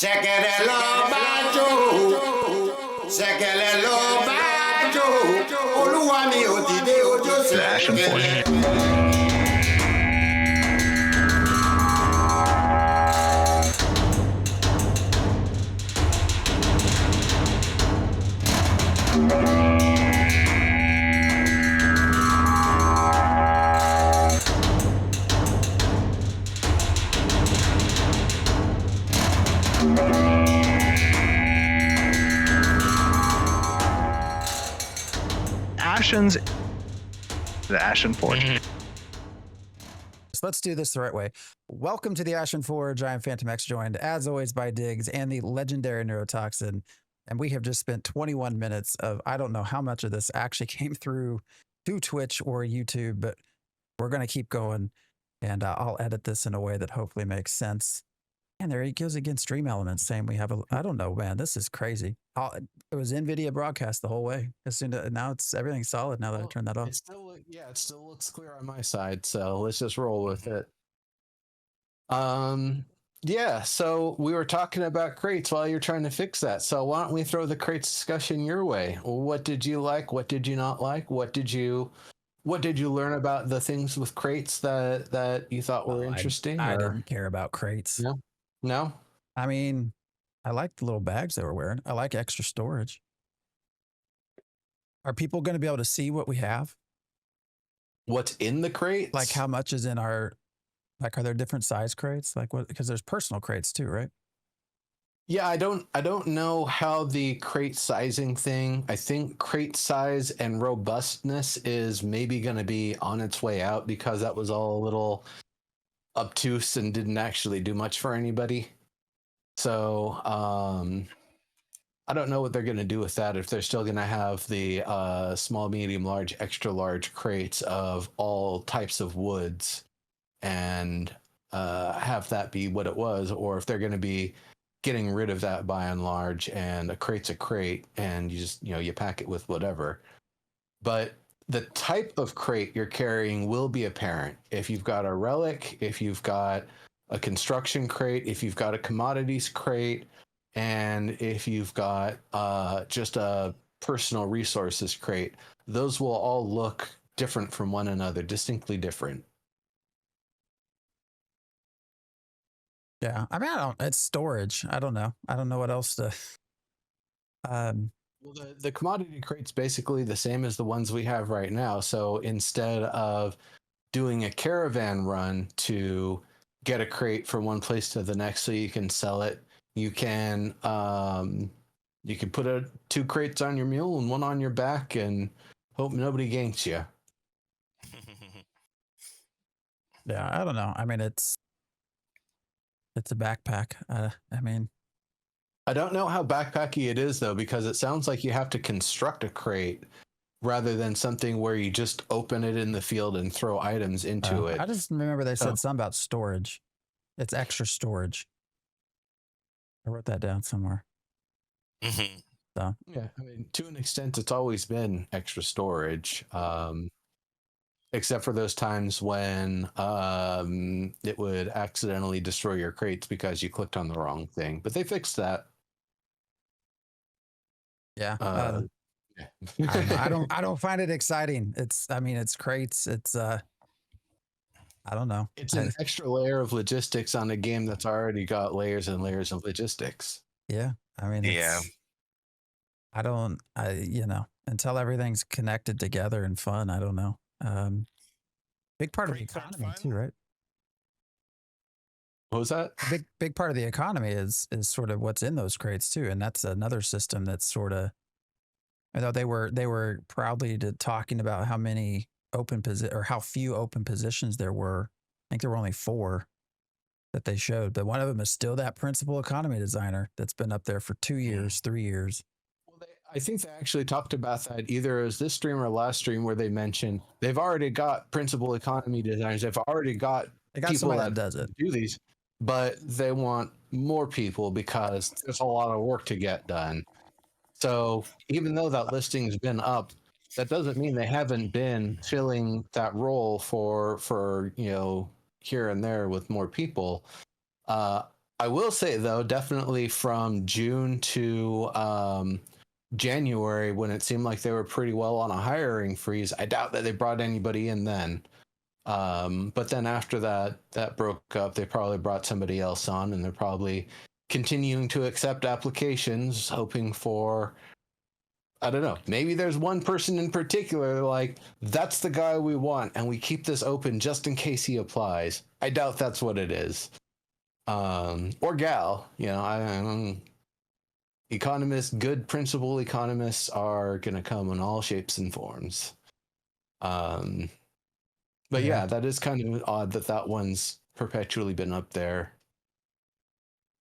Ṣẹ̀kẹ̀rẹ̀ lọ bá jó, ṣẹ̀kẹ̀rẹ̀ lọ bá jó, olúwa mi ò dìde ojú Ashen Forge. The Ashen Forge. So let's do this the right way. Welcome to the Ashen Forge. I am Phantom X, joined as always by Diggs and the legendary Neurotoxin. And we have just spent 21 minutes of, I don't know how much of this actually came through to Twitch or YouTube, but we're going to keep going. And I'll edit this in a way that hopefully makes sense. And there he goes again, Stream Elements, saying we have a, I don't know, man, this is crazy. It was NVIDIA broadcast the whole way. As soon as, now it's everything's solid now that I turned that off. It still looks clear on my side, so let's just roll with it. Yeah, so we were talking about crates while you're trying to fix that. So why don't we throw the crates discussion your way? What did you like? What did you not like? What did you learn about the things with crates that you thought were interesting? I didn't care about crates. No? I mean, I like the little bags they were wearing. I like extra storage. Are people going to be able to see what we have? What's in the crates? Like how much is in our, like, are there different size crates? Like what, because there's personal crates too, right? Yeah, I don't know how the crate sizing thing, I think crate size and robustness is maybe going to be on its way out because that was all a little obtuse and didn't actually do much for anybody. So I don't know what they're going to do with that, if they're still going to have the small, medium, large, extra large crates of all types of woods and have that be what it was, or if they're going to be getting rid of that by and large, and a crate's a crate and you just, you pack it with whatever. But the type of crate you're carrying will be apparent. If you've got a relic, if you've got a construction crate, if you've got a commodities crate, and if you've got just a personal resources crate, those will all look different from one another, distinctly different. Yeah, I mean, it's storage. I don't know what else to. Well, the commodity crate's basically the same as the ones we have right now. So instead of doing a caravan run to get a crate from one place to the next so you can sell it, you can put 2 crates on your mule and 1 on your back and hope nobody ganks you. Yeah, I don't know. I mean, it's a backpack. I mean, I don't know how backpacky it is though, because it sounds like you have to construct a crate rather than something where you just open it in the field and throw items into it. I just remember they said something about storage. It's extra storage. I wrote that down somewhere. Mm-hmm. So yeah, I mean, to an extent, it's always been extra storage, except for those times when it would accidentally destroy your crates because you clicked on the wrong thing. But they fixed that. Yeah. I don't find it exciting. It's crates. It's I don't know. It's an extra layer of logistics on a game that's already got layers and layers of logistics. Yeah. I mean, until everything's connected together and fun, I don't know. Big part of the economy too, right? What was that? A big part of the economy is sort of what's in those crates too, and that's another system that's sort of. Although they were proudly talking about how many how few open positions there were. I think there were only 4 that they showed, but one of them is still that principal economy designer that's been up there for 2 years, 3 years. Well, I think they actually talked about that either as this stream or last stream, where they mentioned they've already got principal economy designers. They've already got people that does it, do these, but they want more people because there's a lot of work to get done. So even though that listing's been up, that doesn't mean they haven't been filling that role for here and there with more people. I will say though, definitely from June to January, when it seemed like they were pretty well on a hiring freeze, I doubt that they brought anybody in then. But then after that broke up, they probably brought somebody else on, and they're probably continuing to accept applications, hoping for, I don't know, maybe there's one person in particular like, that's the guy we want, and we keep this open just in case he applies. I doubt that's what it is. Or gal, you know, I economists, good principal economists are gonna come in all shapes and forms. But yeah, that is kind of odd that one's perpetually been up there.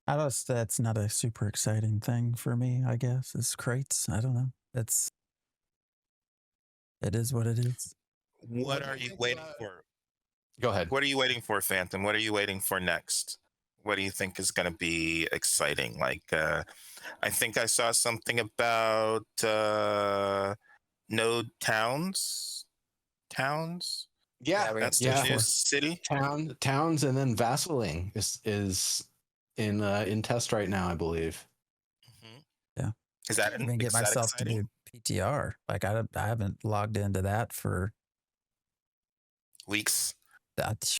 That's not a super exciting thing for me, I guess. It's crates. I don't know. It is what it is. What are you waiting for? Go ahead. What are you waiting for, Phantom? What are you waiting for next? What do you think is going to be exciting? Like, I think I saw something about node towns. Yeah, that's the new city. Towns, and then Vaseline is in test right now, I believe. Mm-hmm. Yeah, is that even get myself exciting? To do PTR? Like I haven't logged into that for weeks. That's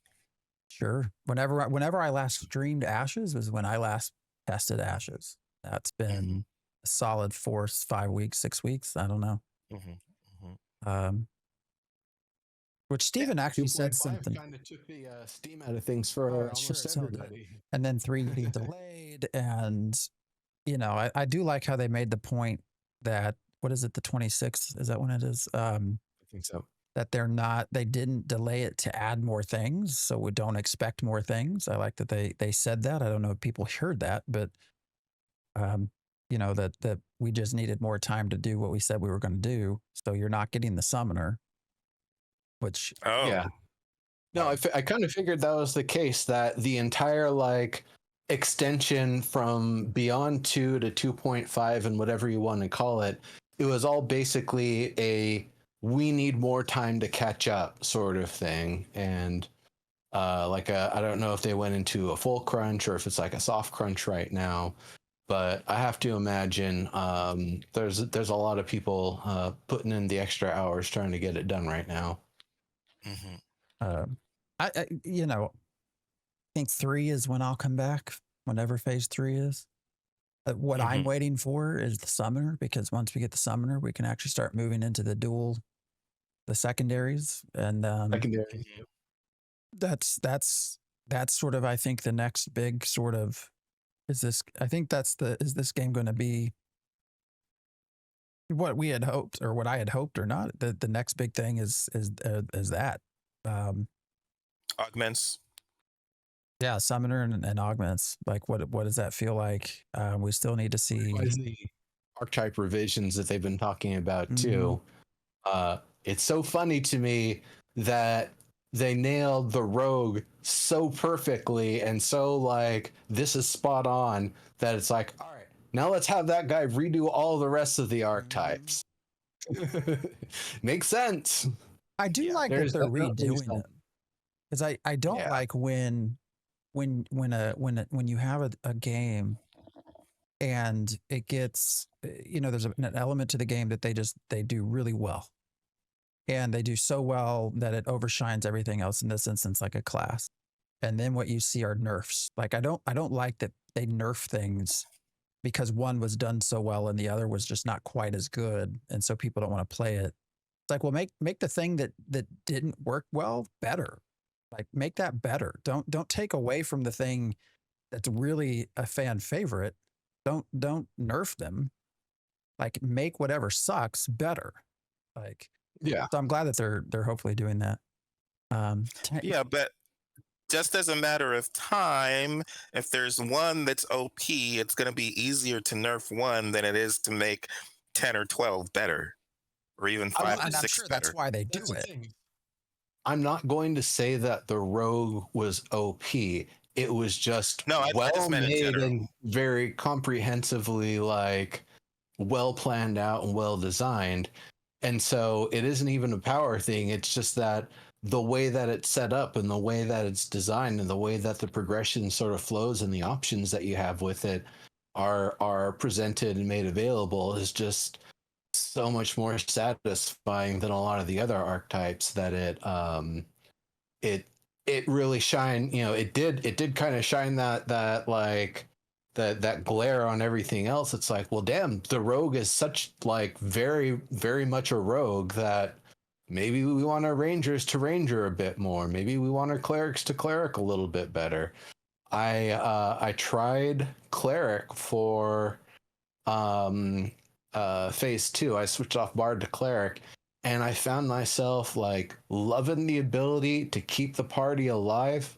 sure. Whenever I last streamed Ashes was when I last tested Ashes. That's been a solid 4, 5 weeks, 6 weeks. I don't know. Which Steven actually said something. Kind of took the steam out of things for almost everybody. And then 3 getting delayed, and you know, I do like how they made the point that, what is it, the 26th? Is that when it is? I think so. That they didn't delay it to add more things, so we don't expect more things. I like that they said that. I don't know if people heard that, but you know, that we just needed more time to do what we said we were going to do. So you're not getting the summoner. Which yeah, no, I kind of figured that was the case, that the entire like extension from Beyond 2 to 2.5 and whatever you want to call it, it was all basically a we need more time to catch up sort of thing. And I don't know if they went into a full crunch or if it's like a soft crunch right now, but I have to imagine there's a lot of people putting in the extra hours trying to get it done right now. I you know, I think 3 is when I'll come back, whenever phase 3 is. What I'm waiting for is the summoner, because once we get the summoner, we can actually start moving into the secondaries, and that's sort of, I think, the next big sort of is this game going to be what we had hoped, or what I had hoped or not? The next big thing is that augments. Yeah, summoner and augments. Like, what does that feel like? We still need to see the archetype revisions that they've been talking about too. It's so funny to me that they nailed the rogue so perfectly and so like, this is spot on, that it's like, all right, now let's have that guy redo all the rest of the archetypes. Makes sense. I do like that they're redoing it, because I don't like when you have a game and it gets, you know, there's an element to the game that they do really well, and they do so well that it overshines everything else, in this instance like a class. And then what you see are nerfs. Like I don't like that they nerf things because one was done so well and the other was just not quite as good, and so people don't want to play it. It's like, well, make the thing that didn't work well better. Like, make that better. Don't take away from the thing that's really a fan favorite. Don't nerf them. Like, make whatever sucks better. Like, yeah. So I'm glad that they're hopefully doing that. Yeah, but just as a matter of time, if there's one that's OP, it's going to be easier to nerf one than it is to make 10 or 12 better, or even 5 or 6 sure better. That's why they do it. I'm not going to say that the rogue was OP. It was just well made and very comprehensively, like, well planned out and well designed. And so it isn't even a power thing. It's just that the way that it's set up and the way that it's designed and the way that the progression sort of flows and the options that you have with it are presented and made available is just so much more satisfying than a lot of the other archetypes that it really shine, it did kind of shine that like that glare on everything else. It's like, well, damn, the rogue is such like very, very much a rogue that maybe we want our rangers to ranger a bit more. Maybe we want our clerics to cleric a little bit better. I tried cleric for phase 2. I switched off bard to cleric, and I found myself like loving the ability to keep the party alive.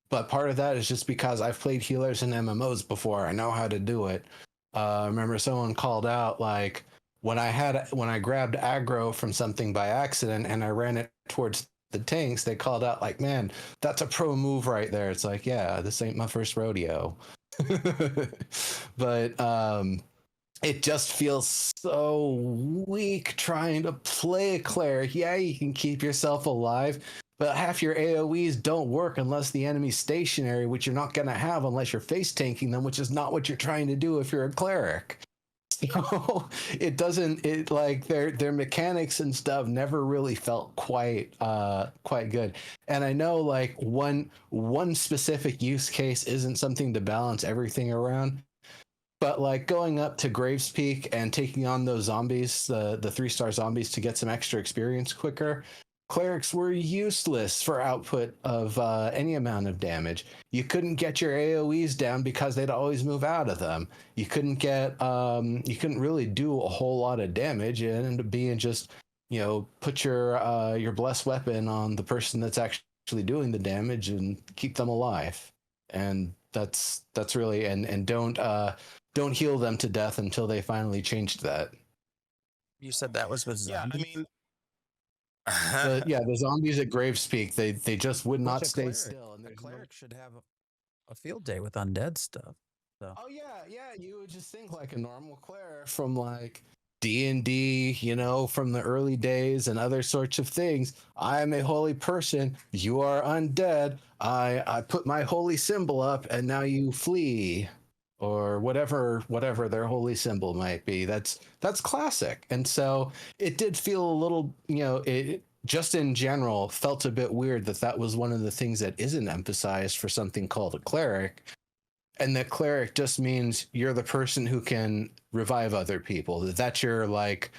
But part of that is just because I've played healers in MMOs before. I know how to do it. I remember someone called out like when I grabbed aggro from something by accident and I ran it towards the tanks, they called out like, man, that's a pro move right there. It's like, yeah, this ain't my first rodeo. But it just feels so weak trying to play a cleric. Yeah, you can keep yourself alive, but half your AoEs don't work unless the enemy's stationary, which you're not going to have unless you're face tanking them, which is not what you're trying to do if you're a cleric. So it like their mechanics and stuff never really felt quite good. And I know like one specific use case isn't something to balance everything around, but like going up to Graves Peak and taking on those zombies, the 3-star zombies, to get some extra experience quicker, clerics were useless for output of any amount of damage. You couldn't get your AoEs down because they'd always move out of them. You couldn't really do a whole lot of damage, and it ended up being just, put your blessed weapon on the person that's actually doing the damage and keep them alive. And that's really, and don't heal them to death until they finally changed that. You said that was with zombies? Yeah, I mean, the zombies at Graves Peak, they just would not stay cleric, still. And the cleric should have a field day with undead stuff. So. Oh yeah, you would just think like a normal cleric from like D&D, from the early days and other sorts of things. I am a holy person. You are undead. I put my holy symbol up, and now you flee, or whatever their holy symbol might be. That's classic. And so it did feel a little, it just in general felt a bit weird that was one of the things that isn't emphasized for something called a cleric. And the cleric just means you're the person who can revive other people. That's your like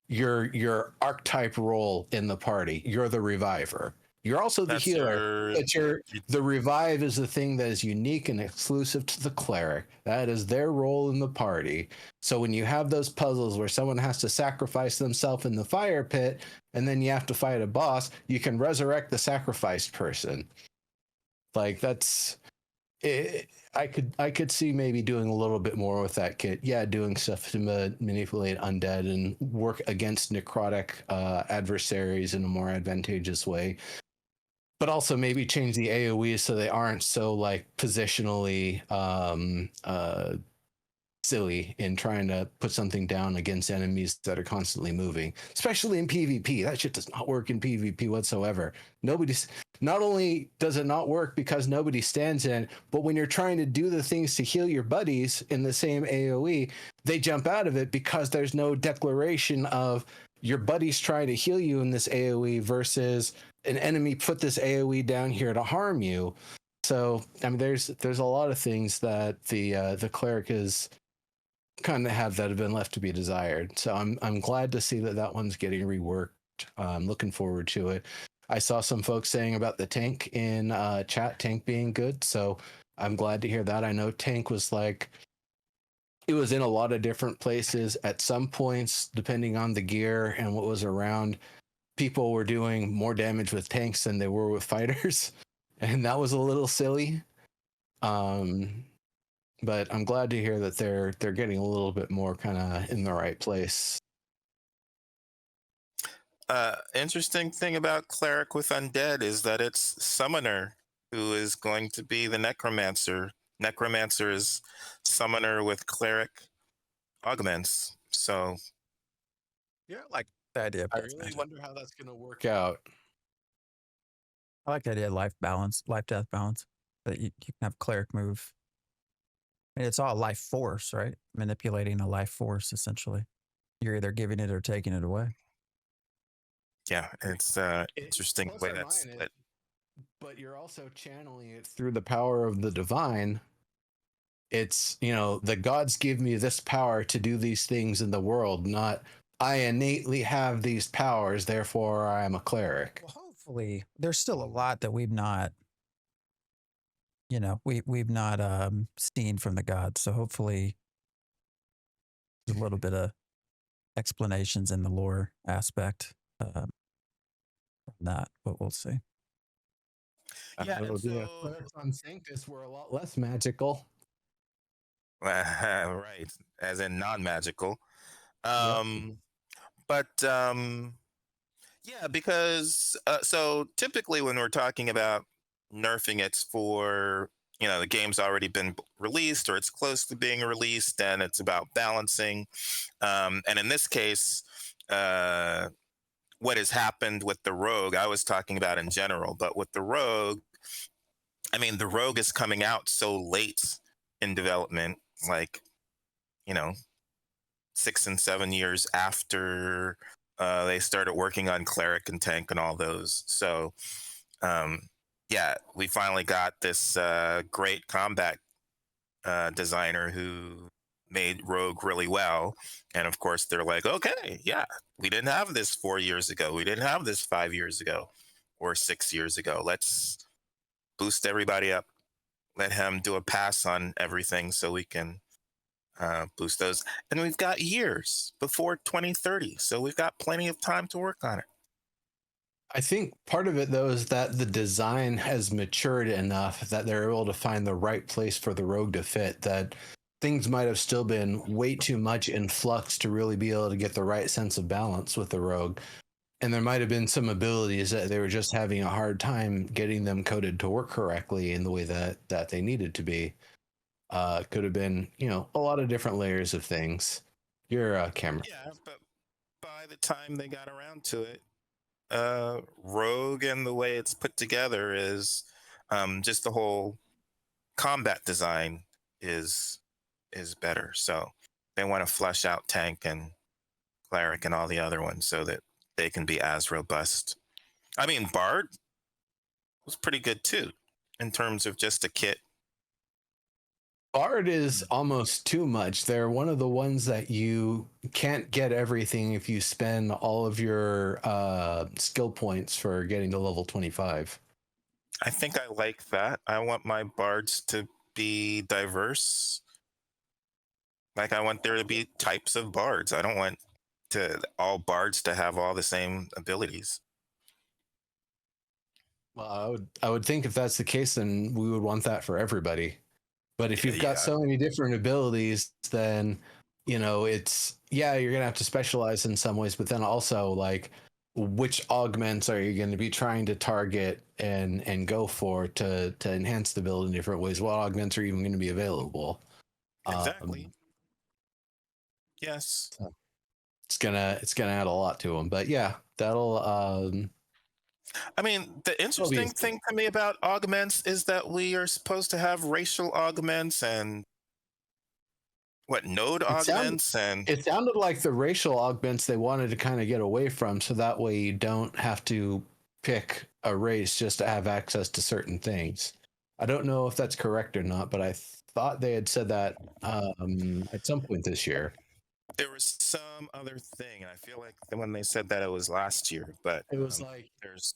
your archetype role in the party. You're the reviver. You're also the healer. But the revive is the thing that is unique and exclusive to the cleric. That is their role in the party. So when you have those puzzles where someone has to sacrifice themselves in the fire pit, and then you have to fight a boss, you can resurrect the sacrificed person. Like that's it. I could see maybe doing a little bit more with that kit. Yeah, doing stuff to manipulate undead and work against necrotic adversaries in a more advantageous way. But also maybe change the AoE so they aren't so like positionally silly in trying to put something down against enemies that are constantly moving, especially in PvP. That shit does not work in PvP whatsoever. Not only does it not work because nobody stands in, but when you're trying to do the things to heal your buddies in the same AoE, they jump out of it because there's no declaration of your buddies trying to heal you in this AoE versus an enemy put this AoE down here to harm you. So I mean, there's a lot of things that the cleric is kind of that have been left to be desired. So I'm glad to see that one's getting reworked. I'm looking forward to it. I saw some folks saying about the tank in chat, tank being good. So I'm glad to hear that. I know tank was like, it was in a lot of different places at some points, depending on the gear and what was around. People were doing more damage with tanks than they were with fighters. And that was a little silly. But I'm glad to hear that they're getting a little bit more kind of in the right place. Interesting thing about cleric with undead is that it's summoner who is going to be the necromancer. Necromancer is summoner with cleric augments. So yeah, like the idea. I really wonder how that's going to work out. I like the idea of life balance, life death balance. That you can have cleric move. I mean, it's all life force, right? Manipulating a life force, essentially. You're either giving it or taking it away. Yeah, it's interesting Plus way or that's minus, split. but you're also channeling it through the power of the divine. It's, you know, the gods give me this power to do these things in the world, not I innately have these powers, therefore I am a cleric. Well, hopefully, there's still a lot that we've not, you know, we've not seen from the gods. So hopefully, there's a little bit of explanations in the lore aspect from that, but we'll see. Yeah, and so Clerics on Sanctus were a lot less magical. right, as in non-magical. Yep. But yeah, because so typically when we're talking about nerfing, it's for, you know, the game's already been released or it's close to being released, and it's about balancing. And in this case, what has happened with the rogue, I was talking about in general, but with the rogue, I mean, the rogue is coming out so late in development, like, you know, 6 and 7 years after they started working on cleric and tank and all those. So yeah, we finally got this great combat designer who made rogue really well, and of course they're like, okay, yeah, we didn't have this 4 years ago, we didn't have this 5 years ago or 6 years ago, let's boost everybody up, let him do a pass on everything so we can boost those. And we've got years before 2030, so we've got plenty of time to work on it. I think part of it, though, is that the design has matured enough that they're able to find the right place for the rogue to fit, that things might have still been way too much in flux to really be able to get the right sense of balance with the rogue. And there might have been some abilities that they were just having a hard time getting them coded to work correctly in the way that they needed to be. Could have been, you know, a lot of different layers of things. Your camera. Yeah, but by the time they got around to it, rogue and the way it's put together is just the whole combat design is better. So they want to flesh out tank and cleric and all the other ones so that they can be as robust. I mean, bard was pretty good too in terms of just a kit. Bard is almost too much. They're one of the ones that you can't get everything if you spend all of your skill points for getting to level 25. I think I like that. I want my bards to be diverse. Like, I want there to be types of bards. I don't want all bards to have all the same abilities. Well, I would think if that's the case, then we would want that for everybody. But if you've got so many different abilities, then, you know, it's, yeah, you're going to have to specialize in some ways, but then also, like, which augments are you going to be trying to target and go for to enhance the build in different ways? What augments are even going to be available? Exactly. Yes. So it's gonna add a lot to them. But yeah, that'll I mean, the interesting thing to me about augments is that we are supposed to have racial augments and node augments. And it sounded like the racial augments they wanted to kind of get away from, so that way you don't have to pick a race just to have access to certain things. I don't know if that's correct or not, but I thought they had said that at some point this year. There was some other thing, and I feel like when they said that it was last year, but it was like there's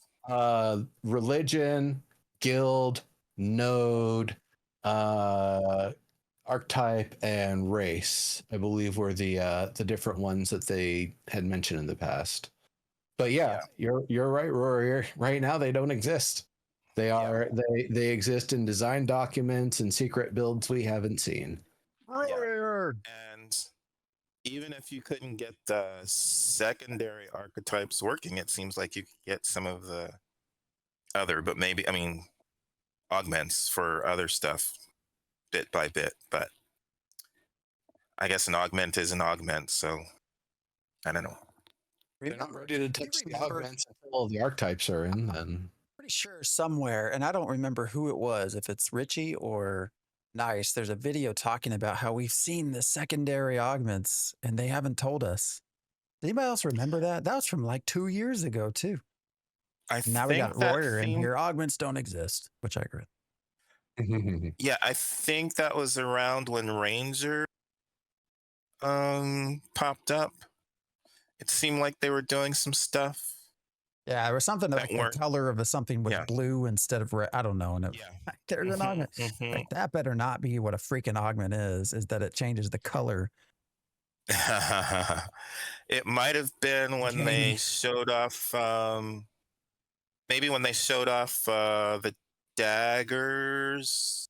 religion, guild, node, archetype, and race, I believe, were the different ones that they had mentioned in the past. But yeah. You're right, Rory. Right now they don't exist. They are they exist in design documents and secret builds we haven't seen. Rory. And even if you couldn't get the secondary archetypes working, it seems like you could get some of the other, but maybe, I mean, augments for other stuff bit by bit. But I guess an augment is an augment, so I don't know. They're not ready to touch the augments until all the archetypes are in, then. Pretty sure somewhere, and I don't remember who it was, if it's Richie or Nice, there's a video talking about how we've seen the secondary augments and they haven't told us. Does anybody else remember that? That was from like 2 years ago too. I Now we got think that Royer in theme. here. Augments don't exist, which I agree. Yeah, I think that was around when Ranger popped up. It seemed like they were doing some stuff. Yeah, there was something That like the weren't- color of the something was Yeah. blue instead of red. I don't know. And it, Yeah. there's an augment. Like, that better not be what a freaking augment is that it changes the color. It might have been when they showed off, maybe when they showed off the daggers,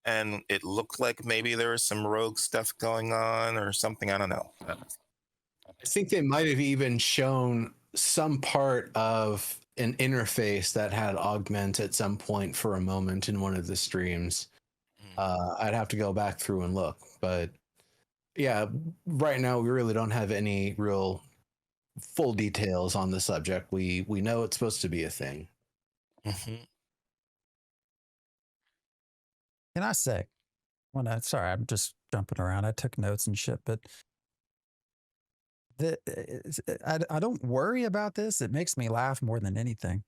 and it looked like maybe there was some rogue stuff going on or something. I don't know. I think they might have even shown some part of an interface that had augment at some point for a moment in one of the streams. I'd have to go back through and look, but yeah, right now we really don't have any real full details on the subject. We know it's supposed to be a thing. Mhm. Can I say, sorry, I'm just jumping around. I took notes and shit, but I don't worry about this. It makes me laugh more than anything.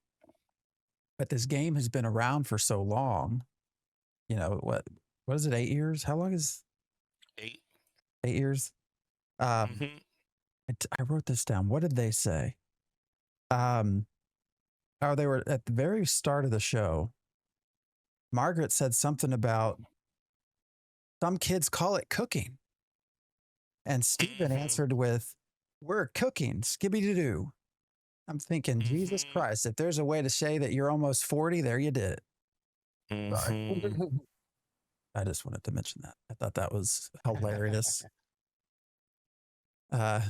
But this game has been around for so long. You know, what is it, 8 years? How long is 8? 8 years? I wrote this down. What did they say? They were at the very start of the show. Margaret said something about some kids call it cooking. And Stephen answered with, "We're cooking, Skippydoo." I'm thinking, Jesus Christ, if there's a way to say that you're almost 40, there you did it. Sorry. I just wanted to mention that. I thought that was hilarious. Oh,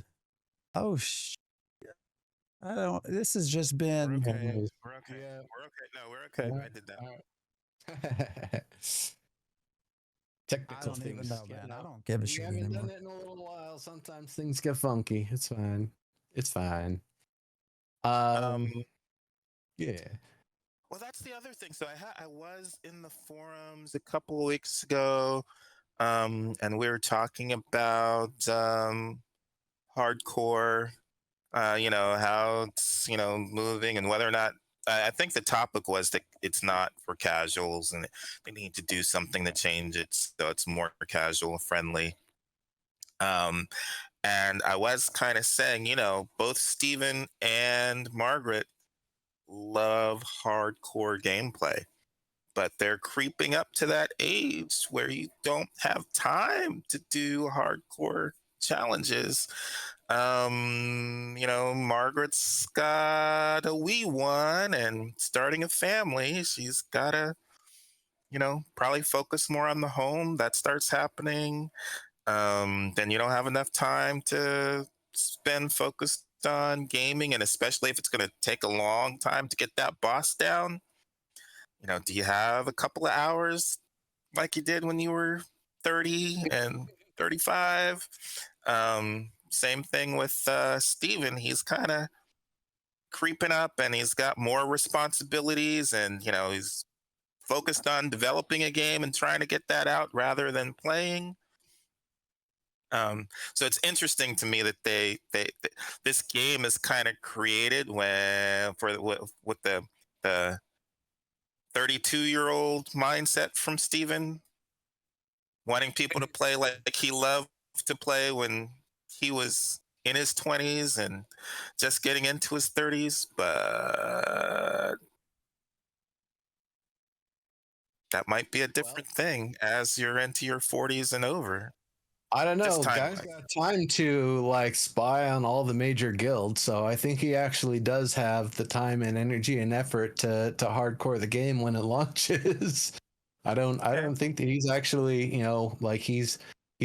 I don't, this has just been. We're okay. We're okay. Yeah. We're okay. No, we're okay. I did that. Technical I don't things. even know, man. I don't give a shit We haven't anymore. done it in a little while. Sometimes things get funky. It's fine. It's fine. Yeah. Well, that's the other thing. So I was in the forums a couple of weeks ago, and we were talking about hardcore. You know, how it's, you know, moving, and whether or not I think the topic was that it's not for casuals, and they need to do something to change it so it's more casual friendly. And I was kind of saying, you know, both Steven and Margaret love hardcore gameplay, but they're creeping up to that age where you don't have time to do hardcore challenges. You know, Margaret's got a wee one and starting a family. She's got to, you know, probably focus more on the home. That starts happening. Then you don't have enough time to spend focused on gaming, and especially if it's going to take a long time to get that boss down. You know, do you have a couple of hours like you did when you were 30 and 35? Same thing with Steven. He's kind of creeping up and he's got more responsibilities, and, you know, he's focused on developing a game and trying to get that out rather than playing. So it's interesting to me that they this game is kind of created with the 32-year-old mindset from Steven, wanting people to play like he loved to play when he was in his 20s and just getting into his 30s. But that might be a different thing as you're into your 40s and over. I don't know. Just Guys time-wise. got time to like spy on all the major guilds, so I think he actually does have the time and energy and effort to hardcore the game when it launches. I don't think that he's actually, you know, like he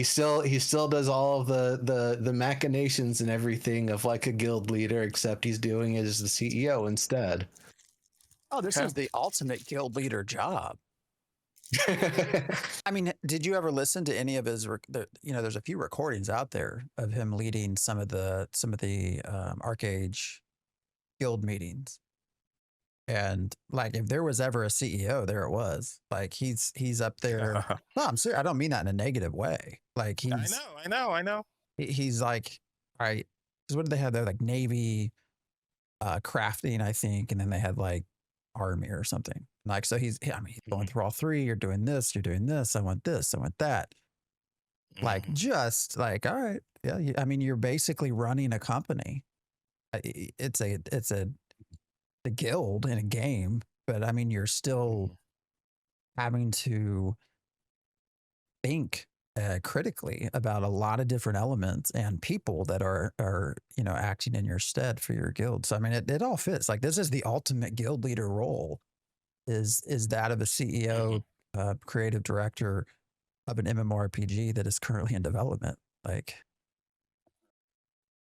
still does all of the machinations and everything of like a guild leader, except he's doing it as the CEO instead. Oh, this is the ultimate guild leader job. I mean, did you ever listen to any of his? You know, there's a few recordings out there of him leading some of the ArcheAge guild meetings. And like, if there was ever a CEO, there it was. Like, he's up there. No, I'm serious. I don't mean that in a negative way. Like, I know. he's like, all right. Because what did they have there? Like Navy, crafting, I think, and then they had like Army or something. Like, so he's going through all three. You're doing this. You're doing this. I want this. I want that. Like, just like, all right, yeah. I mean, you're basically running a company. It's a guild in a game, but I mean, you're still having to think critically about a lot of different elements and people that are acting in your stead for your guild. So I mean, it all fits. Like, this is the ultimate guild leader role, is that of a CEO, creative director of an MMORPG that is currently in development. Like,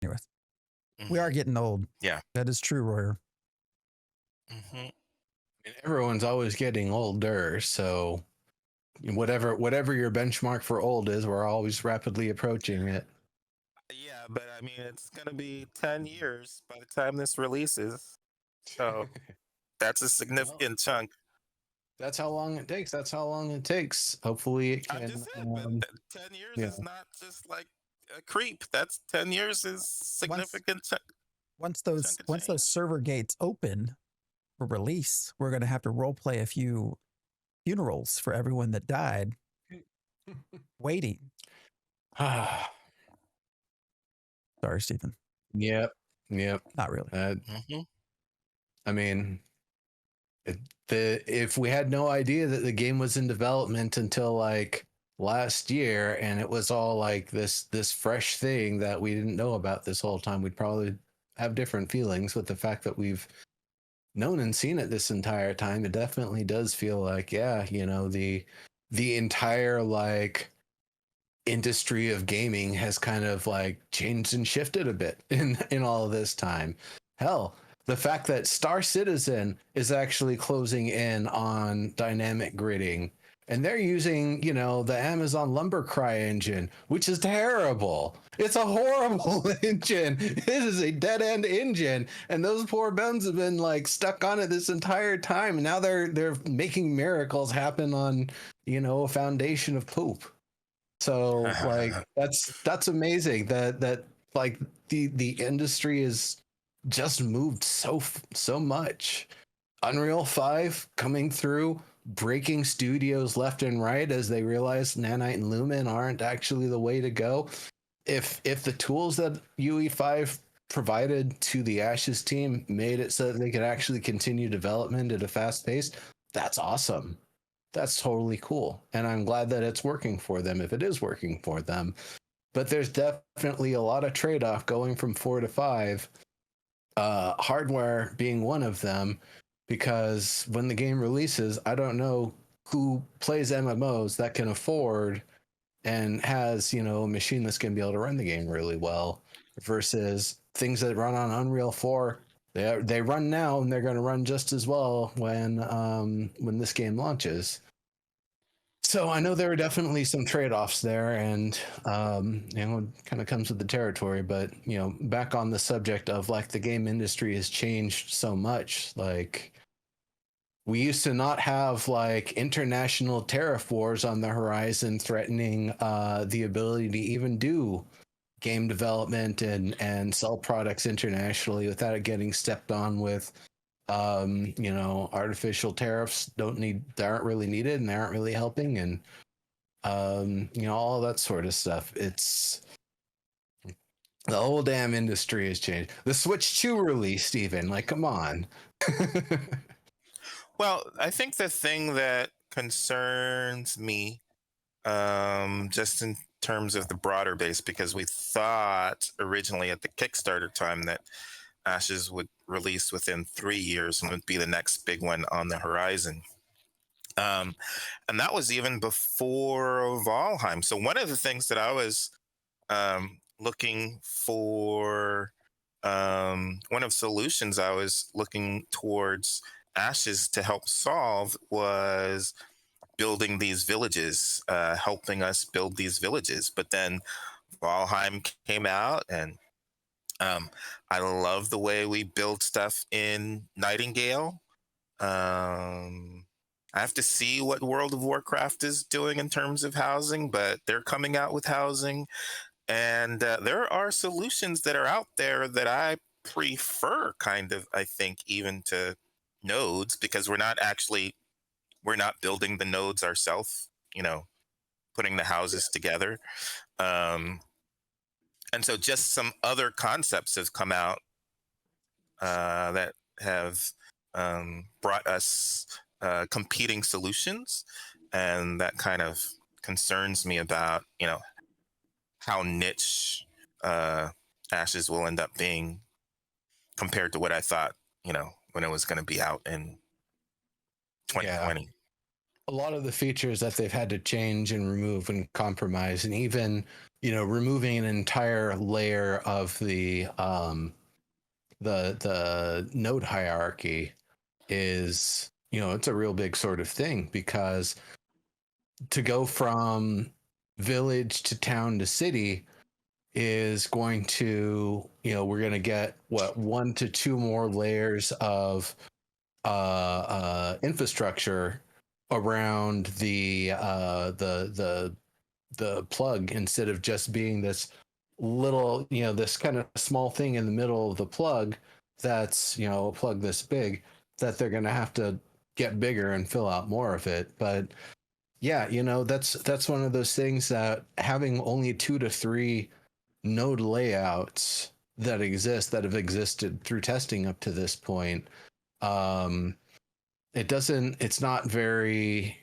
anyways, we are getting old. Yeah, that is true, Royer. And everyone's always getting older, so whatever your benchmark for old is, we're always rapidly approaching it. Yeah, but I mean, it's gonna be 10 years by the time this releases, so that's a significant chunk. That's how long it takes. Hopefully it can. I'm just saying, but 10 years is not just like a creep. That's 10 years is significant. Once those server gates open for release, we're going to have to role play a few funerals for everyone that died waiting. Sorry, Stephen. Yep. Not really. I mean, if we had no idea that the game was in development until like last year, and it was all like this fresh thing that we didn't know about this whole time, we'd probably have different feelings. With the fact that we've known and seen it this entire time, it definitely does feel like, the entire like industry of gaming has kind of like changed and shifted a bit in all of this time. Hell, the fact that Star Citizen is actually closing in on dynamic gridding, and they're using, the Amazon Lumber Cry engine, which is terrible. It's a horrible engine. It is a dead end engine, and those poor bums have been like stuck on it this entire time. And now they're making miracles happen on, a foundation of poop. So like that's amazing that like the industry is just moved so much. Unreal 5 coming through, breaking studios left and right as they realize Nanite and Lumen aren't actually the way to go. If the tools that UE5 provided to the Ashes team made it so that they could actually continue development at a fast pace, that's awesome. That's totally cool. And I'm glad that it's working for them, if it is working for them. But there's definitely a lot of trade-off going from 4 to 5. Hardware being one of them, because when the game releases, I don't know who plays MMOs that can afford and has, a machine that's going to be able to run the game really well, versus things that run on Unreal 4. They run now, and they're going to run just as well when this game launches. So I know there are definitely some trade-offs there, and it kind of comes with the territory. But back on the subject of like the game industry has changed so much. Like, we used to not have like international tariff wars on the horizon threatening the ability to even do game development and sell products internationally without it getting stepped on with artificial tariffs they aren't really needed, and they aren't really helping, and all that sort of stuff. It's the whole damn industry has changed. The Switch 2 released, even, like, come on. Well, I think the thing that concerns me, just in terms of the broader base, because we thought originally at the Kickstarter time that Ashes would release within 3 years and would be the next big one on the horizon. And that was even before Valheim. So one of the things that I was looking for, one of solutions I was looking towards Ashes to help solve was building these villages, helping us build these villages. But then Valheim came out, and I love the way we build stuff in Nightingale. I have to see what World of Warcraft is doing in terms of housing, but they're coming out with housing. And there are solutions that are out there that I prefer, kind of, I think, even to nodes, because we're not building the nodes ourselves, putting the houses together. And so just some other concepts have come out that have brought us competing solutions. And that kind of concerns me about, how niche Ashes will end up being compared to what I thought, when it was going to be out in 2020. A lot of the features that they've had to change and remove and compromise, and even removing an entire layer of the node hierarchy is it's a real big sort of thing, because to go from village to town to city is going to we're going to get 1 to 2 more layers of infrastructure around the plug, instead of just being this little this kind of small thing in the middle of the plug that's a plug this big, that they're going to have to get bigger and fill out more of it. But yeah, that's one of those things that having only 2 to 3 node layouts that have existed through testing up to this point, it's not very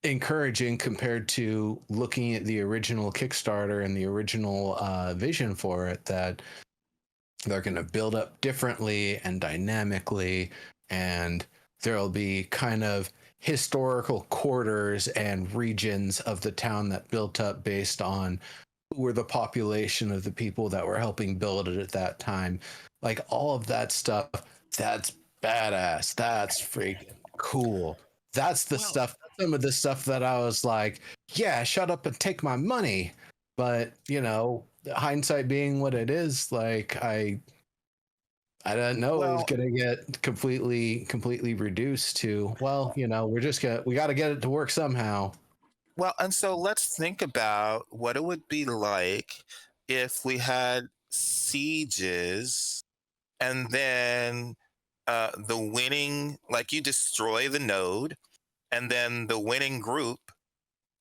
encouraging compared to looking at the original Kickstarter and the original vision for it, that they're going to build up differently and dynamically, and there'll be kind of historical quarters and regions of the town that built up based on who were the population of the people that were helping build it at that time. Like, all of that stuff, that's badass. That's freaking cool. That's the stuff, some of the stuff that I was like, yeah, shut up and take my money. But, hindsight being what it is, like, I didn't know it was going to get completely reduced to, we got to get it to work somehow. Well, and so let's think about what it would be like if we had sieges, and then the winning, like, you destroy the node, and then the winning group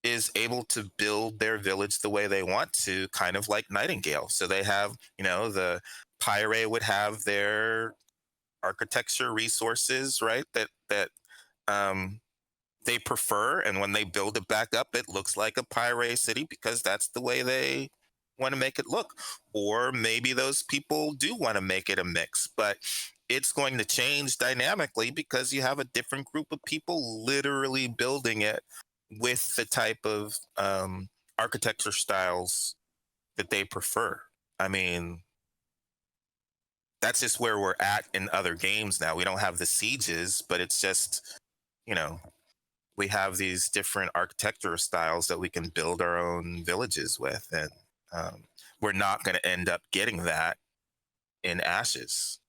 is able to build their village the way they want to, kind of like Nightingale. So they have, the Pyre would have their architecture resources, right? That they prefer, and when they build it back up, it looks like a Pyre city because that's the way they want to make it look. Or maybe those people do want to make it a mix, but it's going to change dynamically because you have a different group of people literally building it with the type of architecture styles that they prefer. I mean, that's just where we're at in other games now. We don't have the sieges, but it's just, we have these different architecture styles that we can build our own villages with. And we're not going to end up getting that in Ashes.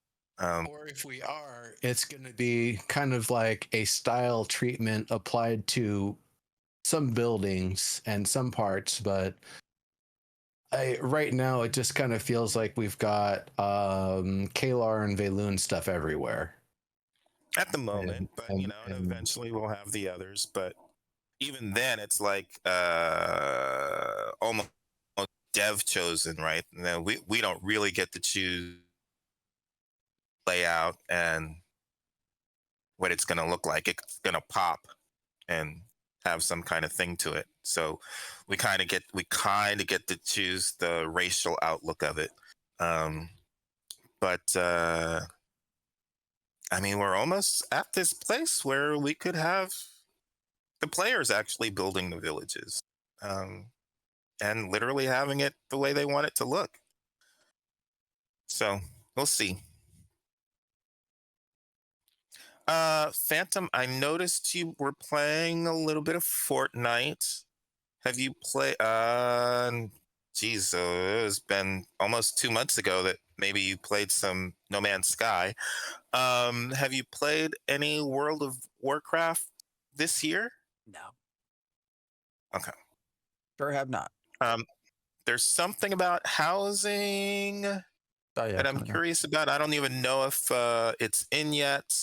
Or if we are, it's going to be kind of like a style treatment applied to some buildings and some parts, but right now it just kind of feels like we've got Kalar and Valoon stuff everywhere at the moment. But and eventually we'll have the others. But even then, it's like almost dev chosen, right? We don't really get to choose layout and what it's going to look like. It's going to pop and have some kind of thing to it. So we kind of get to choose the racial outlook of it. But I mean, we're almost at this place where we could have the players actually building the villages, and literally having it the way they want it to look. So we'll see. Phantom, I noticed you were playing a little bit of Fortnite. Have you played? Geez, it has been almost 2 months ago that maybe you played some No Man's Sky. Have you played any World of Warcraft this year? No. Okay. Sure have not. Um, there's something about housing Oh yeah. that I'm curious about. I don't even know if it's in yet,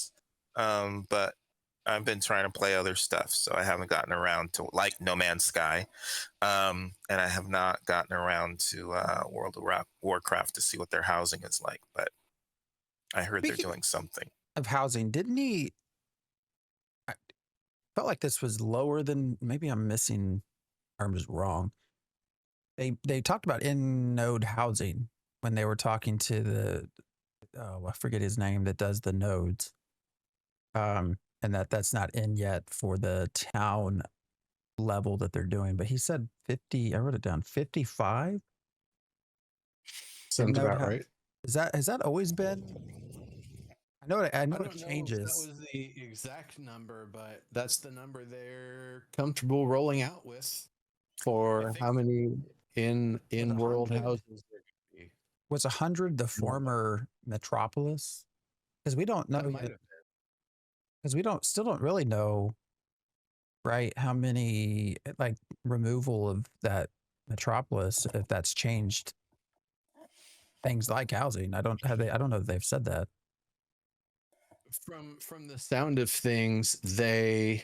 but I've been trying to play other stuff, so I haven't gotten around to like No Man's Sky, and I have not gotten around to World of Warcraft to see what their housing is like. But I heard they're doing something of housing. Didn't he? I felt like this was lower than. Maybe I'm missing. Or I'm just wrong. They talked about in node housing when they were talking to the I forget his name that does the nodes. And that's not in yet for the town level that they're doing. But he said 50. I wrote it down. 55. Sounds about right. Has that always been? I know it changes. That was the exact number, but that's the number they're comfortable rolling out with for how many in world houses there could be. Was 100 the former metropolis? Because we don't know yet. Because we still don't really know, right? How many like removal of that metropolis, if that's changed things like housing. I don't know that they've said that. From the sound of things, they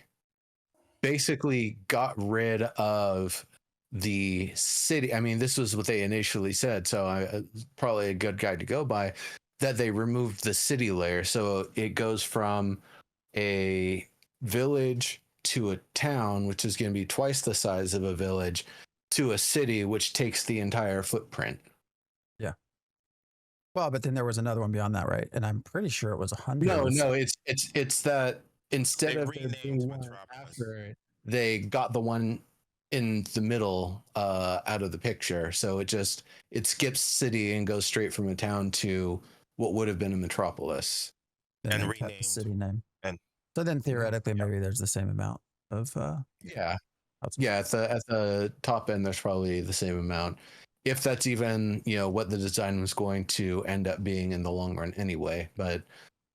basically got rid of the city. I mean, this was what they initially said, so probably a good guide to go by, that they removed the city layer. So it goes from a village to a town, which is going to be twice the size of a village, to a city, which takes the entire footprint. Yeah. Well, but then there was another one beyond that, right? And I'm pretty sure it was 100. No, it's that instead of there being one after, they got the one in the middle out of the picture. So it skips city and goes straight from a town to what would have been a metropolis. And renamed the city name. And so then theoretically, maybe there's the same amount of yeah. At the top end, there's probably the same amount. If that's even, what the design was going to end up being in the long run anyway. But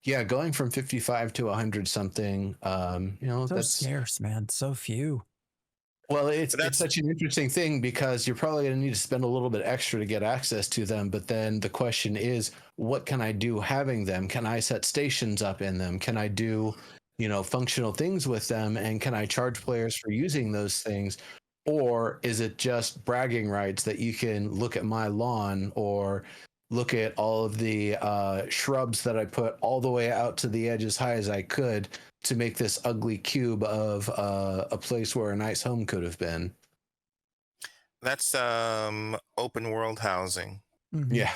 yeah, going from 55 to 100 something, that's scarce, man. So few. Well, it's such an interesting thing because you're probably going to need to spend a little bit extra to get access to them. But then the question is, what can I do having them? Can I set stations up in them? Can I do, functional things with them? And can I charge players for using those things? Or is it just bragging rights that you can look at my lawn or look at all of the shrubs that I put all the way out to the edge as high as I could to make this ugly cube of a place where a nice home could have been? That's open world housing. Mm-hmm. Yeah.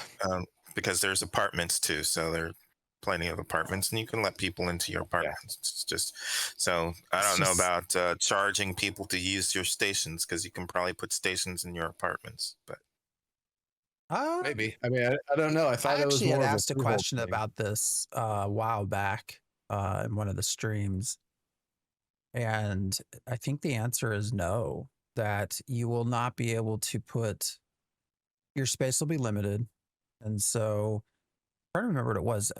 Because there's apartments too, so there are plenty of apartments, and you can let people into your apartments. Yeah. It's just so I don't know about charging people to use your stations, because you can probably put stations in your apartments, but maybe. I mean, I don't know. I thought I was more had of asked a question about this a while back in one of the streams, and I think the answer is no. That you will not be able to put your space will be limited, and so I don't remember what it was.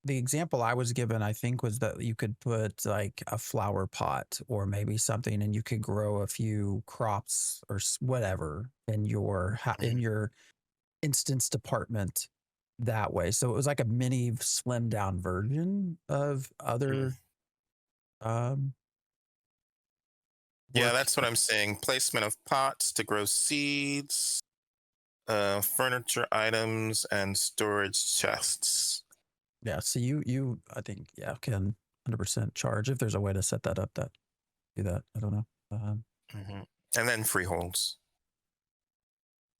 The example I was given, I think, was that you could put like a flower pot or maybe something, and you could grow a few crops or whatever in your instanced apartment that way. So it was like a mini slimmed down version of other. Yeah, that's what I'm saying. Placement of pots to grow seeds, furniture items, and storage chests. Yeah, so you I think can 100% charge if there's a way to set that up. That do that. I don't know. And then freeholds.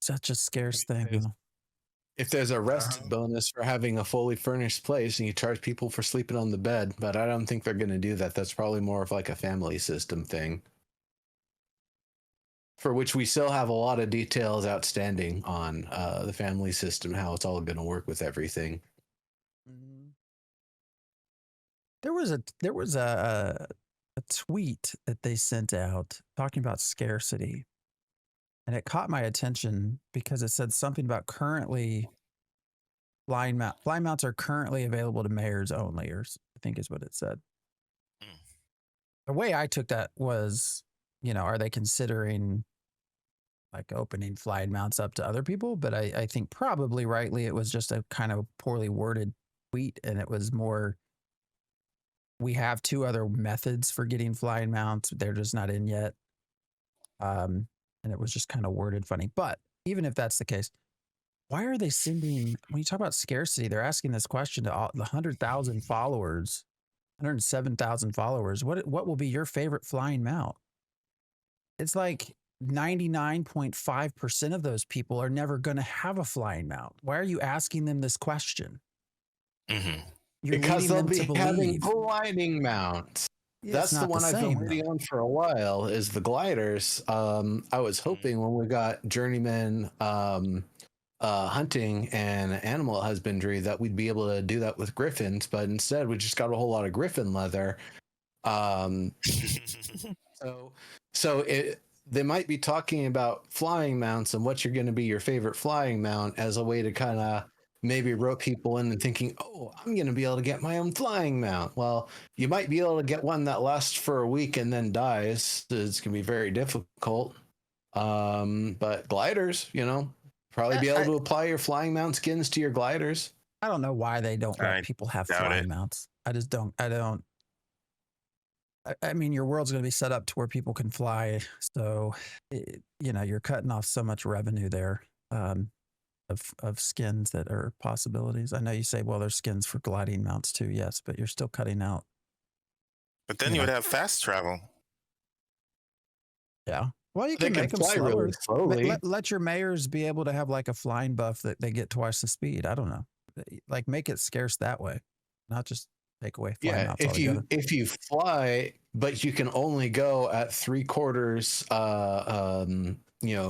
Such a scarce thing. If there's a rest bonus for having a fully furnished place, and you charge people for sleeping on the bed, but I don't think they're going to do that. That's probably more of like a family system thing, for which we still have a lot of details outstanding on the family system, how it's all going to work with everything. There was a tweet that they sent out talking about scarcity, and it caught my attention because it said something about currently flying mount. Flying mounts are currently available to mayors only, or I think is what it said. The way I took that was, are they considering like opening flying mounts up to other people? But I think probably rightly it was just a kind of poorly worded tweet, and it was more, we have 2 other methods for getting flying mounts. They're just not in yet. And it was just kind of worded funny. But even if that's the case, why are they sending, when you talk about scarcity, they're asking this question to all the 100,000 followers, 107,000 followers. What will be your favorite flying mount? It's like 99.5% of those people are never going to have a flying mount. Why are you asking them this question? Mm-hmm. You're because they'll leading them be to having believe. gliding mounts. That's the one I've been waiting on for a while, is the gliders. I was hoping when we got journeyman hunting and animal husbandry that we'd be able to do that with griffins, but instead we just got a whole lot of griffin leather. They might be talking about flying mounts and what you're going to be your favorite flying mount as a way to kind of maybe rope people in and thinking, oh, I'm going to be able to get my own flying mount. Well, you might be able to get one that lasts for a week and then dies. It's going to be very difficult. But gliders, probably be able to apply your flying mount skins to your gliders. I don't know why they don't let people have flying mounts. I mean, your world's going to be set up to where people can fly. So, you're cutting off so much revenue there of skins that are possibilities. I know you say, well, there's skins for gliding mounts too. Yes, but you're still cutting out. But then you would have fast travel. Yeah. Well, you can make them slower. Really slowly. Let your mayors be able to have like a flying buff that they get twice the speed. I don't know. Like make it scarce that way, not just take away flying mounts altogether. If you fly, but you can only go at 3/4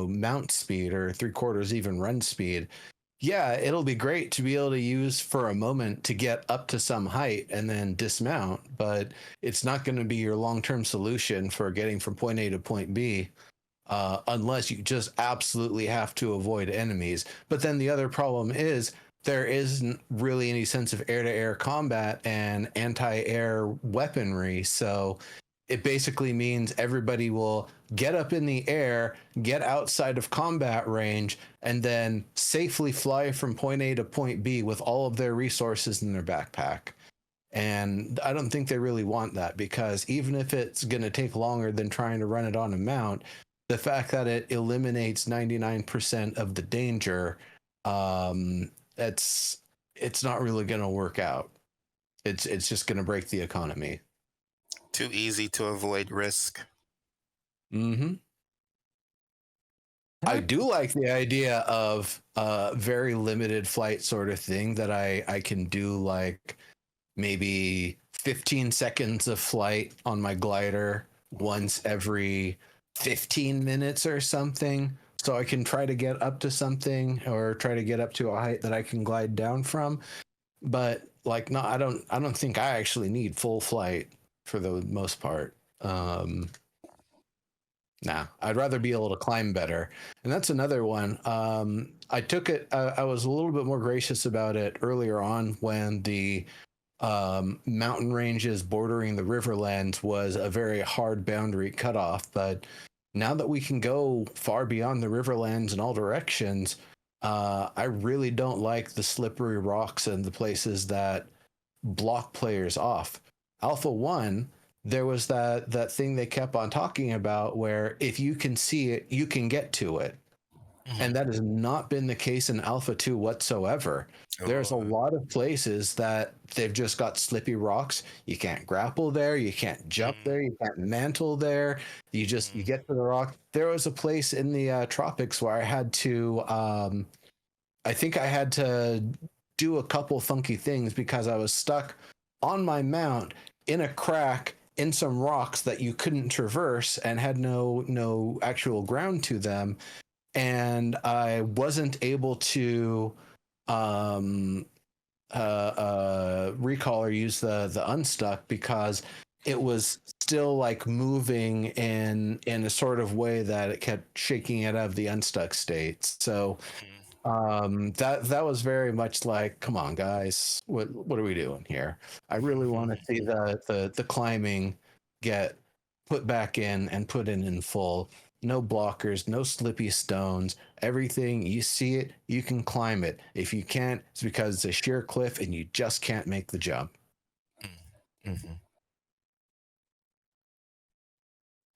mount speed or 3/4 even run speed. Yeah, it'll be great to be able to use for a moment to get up to some height and then dismount, but it's not going to be your long-term solution for getting from point A to point B. Unless you just absolutely have to avoid enemies. But then the other problem is there isn't really any sense of air-to-air combat and anti-air weaponry. So it basically means everybody will get up in the air, get outside of combat range, and then safely fly from point A to point B with all of their resources in their backpack. And I don't think they really want that, because even if it's going to take longer than trying to run it on a mount, the fact that it eliminates 99% of the danger, it's not really going to work out. It's just going to break the economy. Too easy to avoid risk. Mm-hmm. I do like the idea of very limited flight sort of thing that I can do, like maybe 15 seconds of flight on my glider once every 15 minutes or something, so I can try to get up to something or try to get up to a height that I can glide down from. But like, no, I don't think I actually need full flight for the most part. I'd rather be able to climb better. And that's another one. I took it, I was a little bit more gracious about it earlier on when the mountain ranges bordering the Riverlands was a very hard boundary cutoff. But now that we can go far beyond the Riverlands in all directions, I really don't like the slippery rocks and the places that block players off. Alpha 1, there was that thing they kept on talking about where if you can see it, you can get to it. Mm-hmm. And that has not been the case in Alpha 2 whatsoever. There's a lot of places that they've just got slippy rocks. You can't grapple there. You can't jump there. You can't mantle there. You get to the rock. There was a place in the tropics where I had to, I think I had to do a couple funky things because I was stuck on my mount in a crack in some rocks that you couldn't traverse and had no actual ground to them. And I wasn't able to recall or use the unstuck because it was still like moving in a sort of way that it kept shaking it out of the unstuck state. So That was very much like, come on, guys, what are we doing here? I really want to see the climbing get put back in and put in full. No blockers, no slippy stones. Everything you see it, you can climb it. If you can't, it's because it's a sheer cliff and you just can't make the jump. Mm-hmm.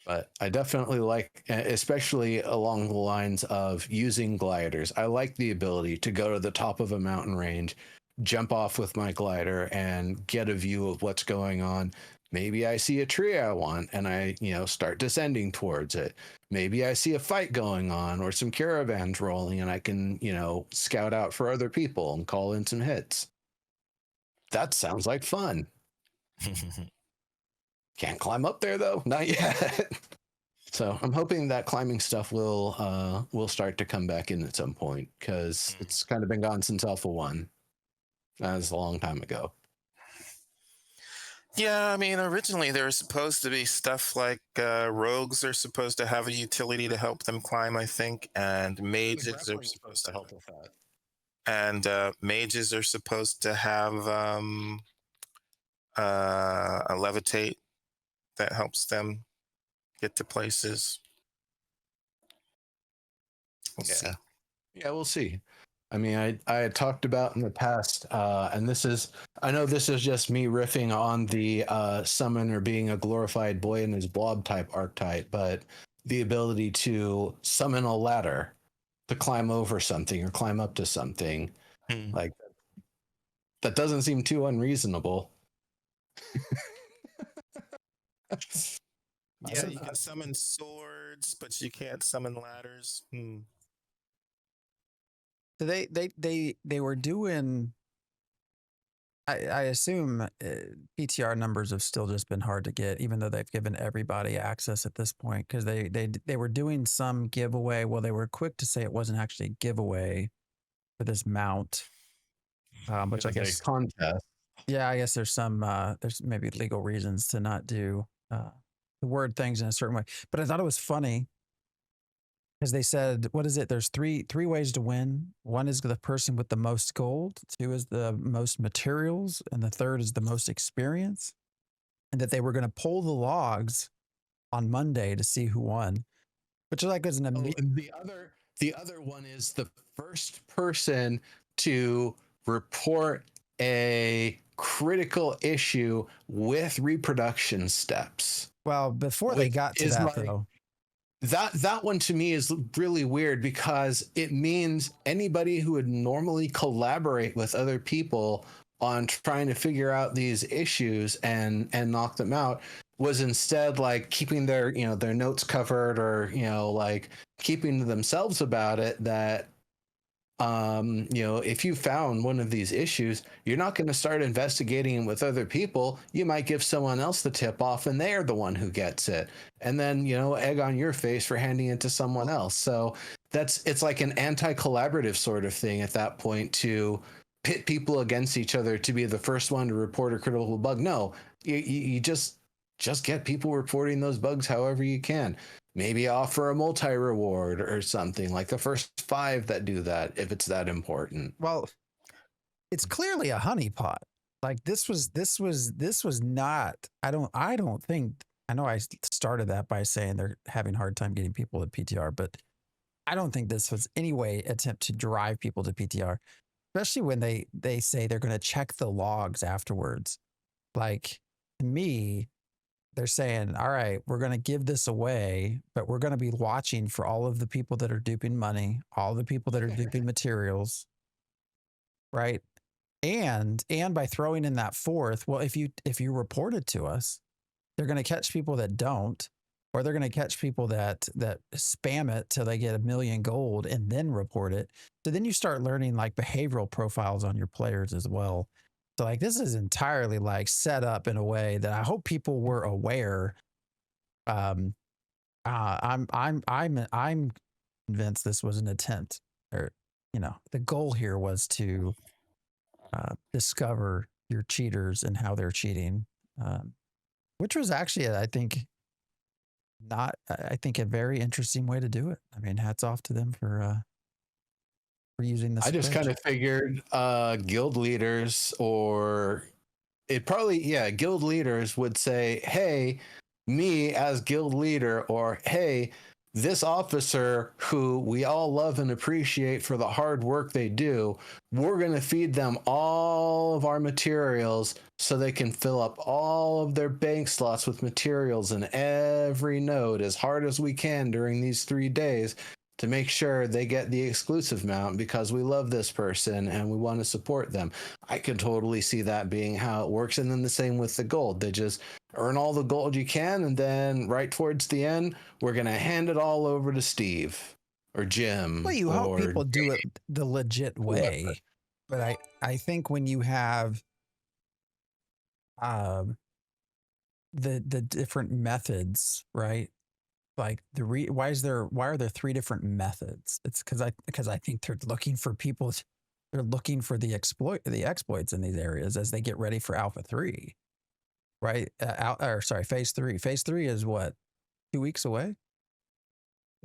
But I definitely like, especially along the lines of using gliders. I like the ability to go to the top of a mountain range, jump off with my glider, and get a view of what's going on. Maybe I see a tree I want, and I, start descending towards it. Maybe I see a fight going on or some caravans rolling, and I can, scout out for other people and call in some hits. That sounds like fun. Can't climb up there though, not yet. So I'm hoping that climbing stuff will start to come back in at some point, because it's kind of been gone since Alpha 1. That was a long time ago. Yeah, I mean, originally there was supposed to be stuff like rogues are supposed to have a utility to help them climb, I think, and mages are supposed to help with that. And mages are supposed to have a levitate that helps them get to places. We'll see. Yeah, we'll see. I mean, I had talked about in the past, and I know this is just me riffing on the summoner being a glorified boy in his blob type archetype, but the ability to summon a ladder to climb over something or climb up to something, like that doesn't seem too unreasonable. Yeah, you can summon swords, but you can't summon ladders. So they were doing. I assume PTR numbers have still just been hard to get, even though they've given everybody access at this point, because they were doing some giveaway. Well, they were quick to say it wasn't actually a giveaway for this mount, which I guess contest. Yeah, I guess there's maybe legal reasons to not do the word things in a certain way. But I thought it was funny because they said, what is it? There's three ways to win. One is the person with the most gold. 2 is the most materials. And the 3rd is the most experience. And that they were going to pull the logs on Monday to see who won. Which is like was an and the other one is the first person to report a critical issue with reproduction steps. Well, before they got to that, though. That one to me is really weird, because it means anybody who would normally collaborate with other people on trying to figure out these issues and knock them out was instead like keeping their notes covered, or like keeping to themselves about it, that if you found one of these issues, you're not going to start investigating with other people. You might give someone else the tip off, and they're the one who gets it. And then, egg on your face for handing it to someone else. So it's like an anti-collaborative sort of thing at that point, to pit people against each other to be the first one to report a critical bug. No, you just get people reporting those bugs however you can. Maybe offer a multi-reward or something, like the first 5 that do that, if it's that important. Well, it's clearly a honeypot. Like this was not. I don't think. I know I started that by saying they're having a hard time getting people at PTR, but I don't think this was any way attempt to drive people to PTR, especially when they say they're going to check the logs afterwards. Like, to me, they're saying, all right, we're going to give this away, but we're going to be watching for all of the people that are duping money, all the people that are duping materials, right? And by throwing in that 4th, well, if you report it to us, they're going to catch people that don't, or they're going to catch people that spam it till they get 1 million gold and then report it. So then you start learning like behavioral profiles on your players as well. So like this is entirely like set up in a way that I hope people were aware. I'm convinced this was an attempt, or the goal here was to discover your cheaters and how they're cheating, which was actually, I think, a very interesting way to do it. I mean, hats off to them for for using this. I just kind of figured guild leaders, or it probably, yeah, guild leaders would say, hey, me as guild leader, or hey, this officer who we all love and appreciate for the hard work they do, we're going to feed them all of our materials so they can fill up all of their bank slots with materials in every node as hard as we can during these 3 days to make sure they get the exclusive mount because we love this person and we want to support them. I could totally see that being how it works. And then the same with the gold. They just earn all the gold you can, and then right towards the end, we're going to hand it all over to Steve or Jim. Well, you hope people do it the legit way. Whoever. But I think when you have the different methods, right? Like why are there 3 different methods? It's because I think they're looking for people. They're looking for the exploits in these areas as they get ready for Alpha 3, right? Phase 3. Phase 3 is what, 2 weeks away?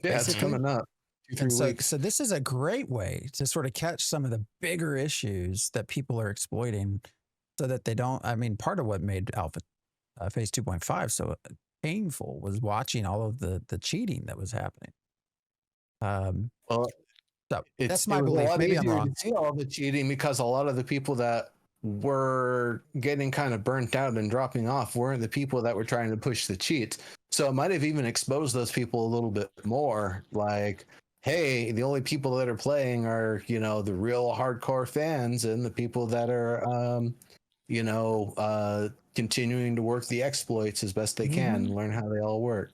Yeah, it's coming up. 2-3 weeks. So this is a great way to sort of catch some of the bigger issues that people are exploiting, so that they don't. I mean, part of what made Alpha Phase 2.5 so painful was watching all of the cheating that was happening. Well, so that's my belief. Maybe I'm wrong. To see all the cheating because a lot of the people that were getting kind of burnt out and dropping off weren't the people that were trying to push the cheats. So it might have even exposed those people a little bit more. Like, hey, the only people that are playing are, the real hardcore fans and the people that are, continuing to work the exploits as best they can and learn how they all work.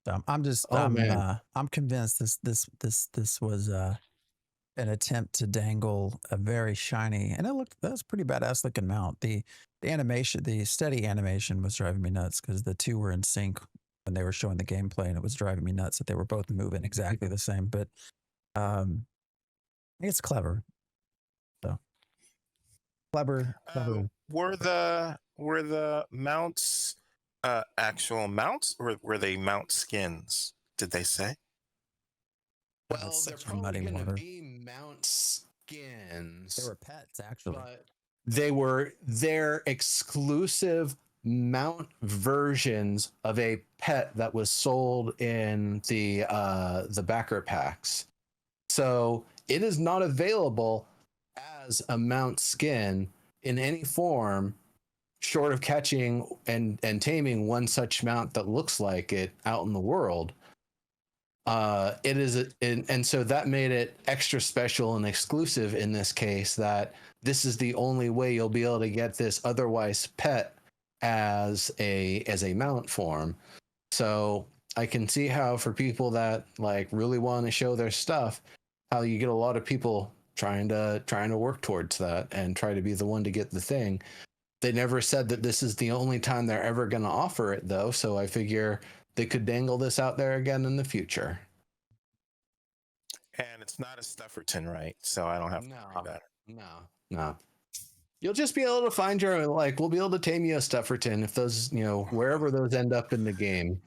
So I'm convinced this was an attempt to dangle a very shiny, and that was pretty badass looking mount. The animation, the steady animation was driving me nuts because the two were in sync when they were showing the gameplay, and it was driving me nuts that they were both moving exactly the same. But it's clever. So clever. Were the mounts actual mounts, or were they mount skins? Did they say? Well, they're probably going to be mount skins. They were pets, actually. But they were their exclusive mount versions of a pet that was sold in the backer packs. So it is not available as a mount skin in any form, short of catching and taming one such mount that looks like it out in the world. And so that made it extra special and exclusive in this case, that this is the only way you'll be able to get this otherwise pet as a mount form. So I can see how for people that like really want to show their stuff, how you get a lot of people trying to work towards that and try to be the one to get the thing. They never said that this is the only time they're ever going to offer it, though. So I figure they could dangle this out there again in the future. And it's not a Stufferton, right? So I don't have to worry about it. No. You'll just be able to find we'll be able to tame you a Stufferton if those, wherever those end up in the game.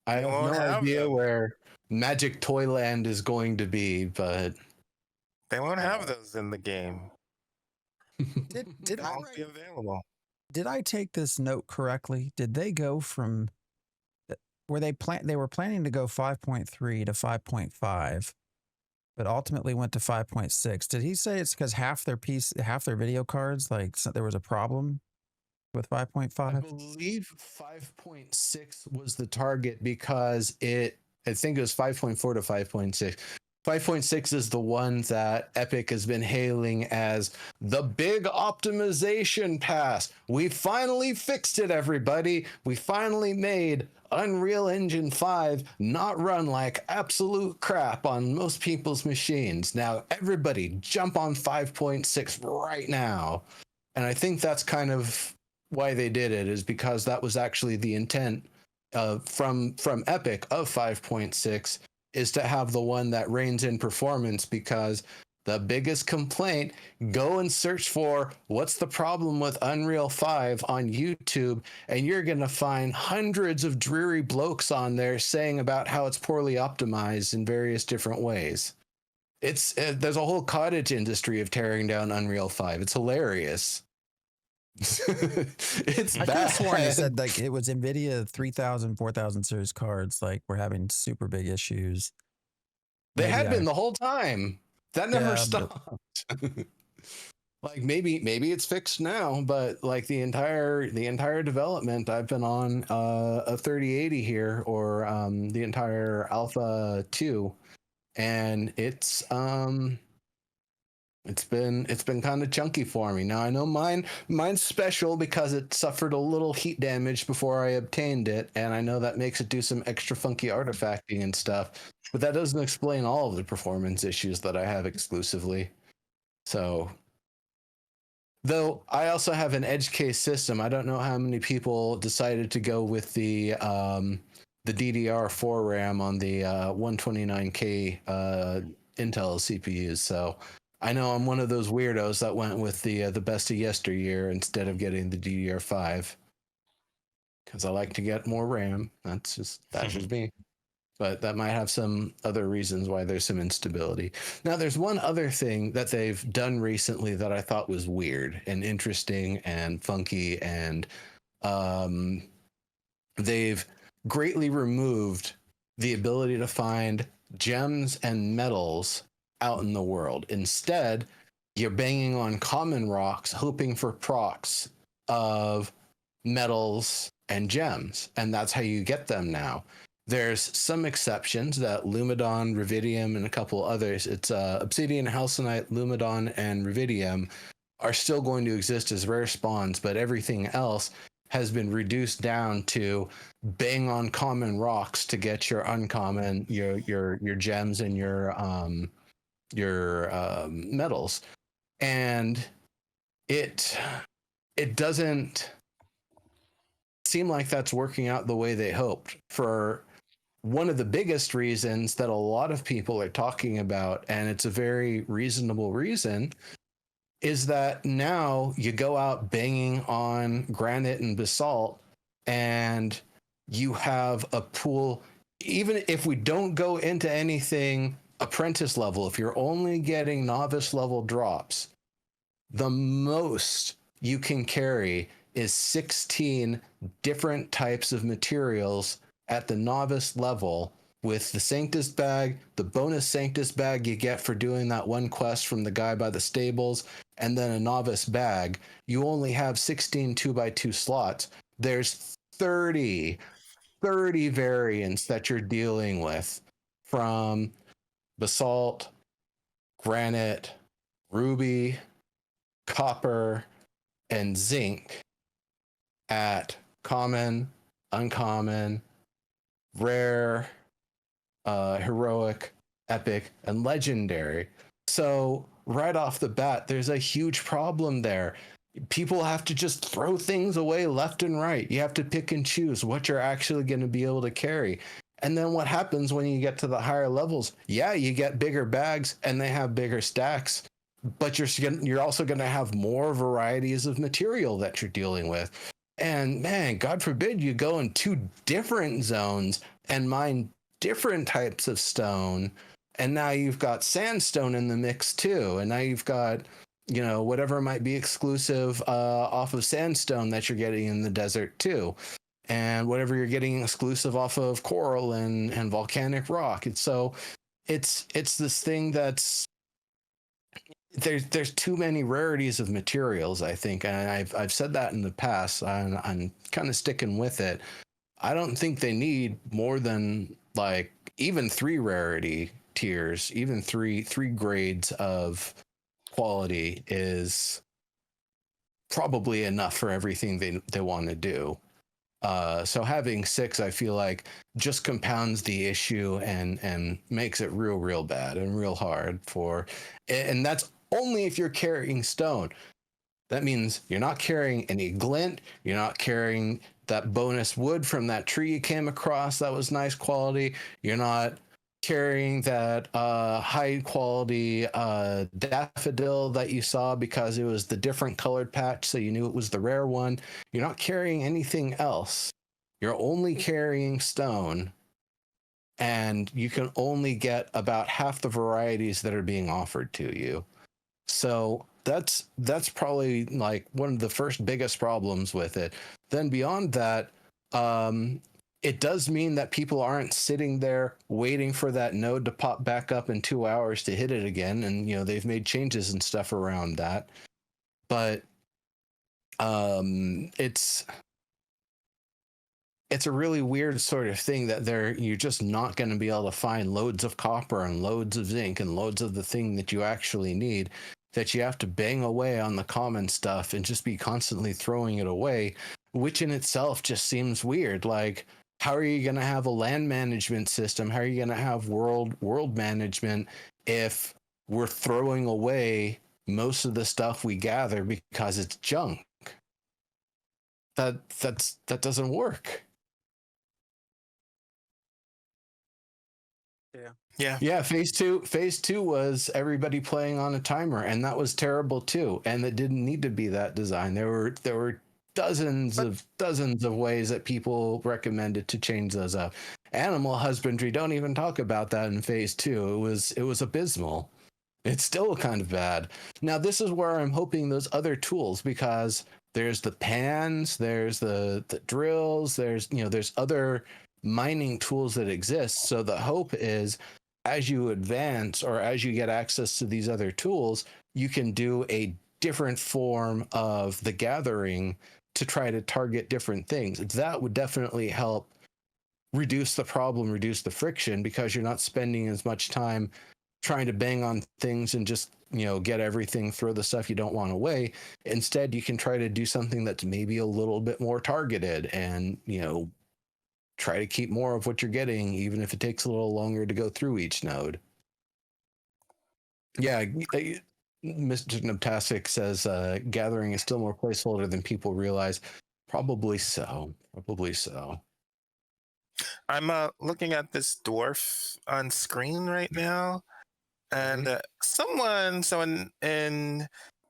I have no idea where Magic Toyland is going to be, but they won't have those in the game. Did I won't be available. Did I take this note correctly? Did they go from they were planning to go 5.3 to 5.5, but ultimately went to 5.6? Did he say it's because half their video cards, there was a problem with 5.5? I believe 5.6 was the target because I think it was 5.4 to 5.6. 5.6 is the one that Epic has been hailing as the big optimization pass. We finally fixed it, everybody. We finally made Unreal Engine 5 not run like absolute crap on most people's machines. Now, everybody jump on 5.6 right now. And I think that's kind of why they did it, is because that was actually the intent from Epic of 5.6, is to have the one that reigns in performance, because the biggest complaint, go and search for what's the problem with Unreal 5 on YouTube, and you're going to find hundreds of dreary blokes on there saying about how it's poorly optimized in various different ways. It's there's a whole cottage industry of tearing down Unreal 5. It's hilarious. It's I could bad. have sworn you said like it was NVIDIA 3000, 4000 series cards. Like we're having super big issues. They Maybe had been the whole time. That never Yeah, but- stopped. Like maybe it's fixed now, but like the entire development, I've been on a 3080 here, or the entire Alpha 2, and it's been kind of chunky for me. Now I know mine's special because it suffered a little heat damage before I obtained it, and I know that makes it do some extra funky artifacting and stuff. But that doesn't explain all of the performance issues that I have exclusively. So, though I also have an edge case system, I don't know how many people decided to go with the DDR4 RAM on the 129K Intel CPUs. So I know I'm one of those weirdos that went with the best of yesteryear instead of getting the DDR5 because I like to get more RAM. That's just me. But that might have some other reasons why there's some instability. Now, there's one other thing that they've done recently that I thought was weird and interesting and funky, and they've greatly removed the ability to find gems and metals out in the world. Instead, you're banging on common rocks, hoping for procs of metals and gems, and that's how you get them now. There's some exceptions that Lumidon, Ruvidium, and a couple others. It's Obsidian, Halcynite, Lumidon, and Ruvidium are still going to exist as rare spawns, but everything else has been reduced down to bang on common rocks to get your uncommon, your gems and your metals. And it doesn't seem like that's working out the way they hoped, for one of the biggest reasons that a lot of people are talking about, and it's a very reasonable reason, is that now you go out banging on granite and basalt and you have a pool. Even if we don't go into anything apprentice level, if you're only getting novice level drops, the most you can carry is 16 different types of materials at the novice level, with the Sanctus bag, the bonus Sanctus bag you get for doing that one quest from the guy by the stables, and then a novice bag. You only have 16 2x2 slots. There's 30 variants that you're dealing with, from basalt, granite, ruby, copper, and zinc at common, uncommon, rare, heroic, epic, and legendary. So right off the bat, there's a huge problem there. People have to just throw things away left and right. You have to pick and choose what you're actually going to be able to carry. And then what happens when you get to the higher levels? Yeah, you get bigger bags and they have bigger stacks, but you're also going to have more varieties of material that you're dealing with. And man, God forbid you go in two different zones and mine different types of stone. And now you've got sandstone in the mix too. And now you've got, whatever might be exclusive off of sandstone that you're getting in the desert too. And whatever you're getting exclusive off of coral and volcanic rock. And so it's this thing that's, there's too many rarities of materials, I think, and I've said that in the past. I'm kind of sticking with it. I don't think they need more than like even 3 rarity tiers, even three grades of quality is probably enough for everything they want to do. So having 6, I feel like, just compounds the issue and makes it real bad and real hard and that's only if you're carrying stone. That means you're not carrying any glint, you're not carrying that bonus wood from that tree you came across that was nice quality, you're not carrying that high quality daffodil that you saw because it was the different colored patch, so you knew it was the rare one. You're not carrying anything else. You're only carrying stone. and you can only get about half the varieties that are being offered to you. So that's probably like one of the first biggest problems with it. Then beyond that, it does mean that people aren't sitting there waiting for that node to pop back up in 2 hours to hit it again. And, you know, they've made changes and stuff around that. But it's a really weird sort of thing that you're just not going to be able to find loads of copper and loads of zinc and loads of the thing that you actually need, that you have to bang away on the common stuff and just be constantly throwing it away, which in itself just seems weird. Like, how are you going to have a land management system? How are you going to have world management if we're throwing away most of the stuff we gather because it's junk? That doesn't work. Yeah. Phase two was everybody playing on a timer, and that was terrible too. And it didn't need to be that design. There were dozens of ways that people recommended to change those up. Animal husbandry, don't even talk about that in phase two. It was abysmal. It's still kind of bad. Now this is where I'm hoping those other tools, because there's the pans, there's the drills, there's other mining tools that exist. So the hope is, as you advance or as you get access to these other tools, you can do a different form of the gathering to try to target different things. That would definitely help reduce the problem, reduce the friction, because you're not spending as much time trying to bang on things and just, get everything, throw the stuff you don't want away. Instead, you can try to do something that's maybe a little bit more targeted and, try to keep more of what you're getting, even if it takes a little longer to go through each node. Yeah, Mr. Noptastic says gathering is still more placeholder than people realize. Probably so. I'm looking at this dwarf on screen right now, and in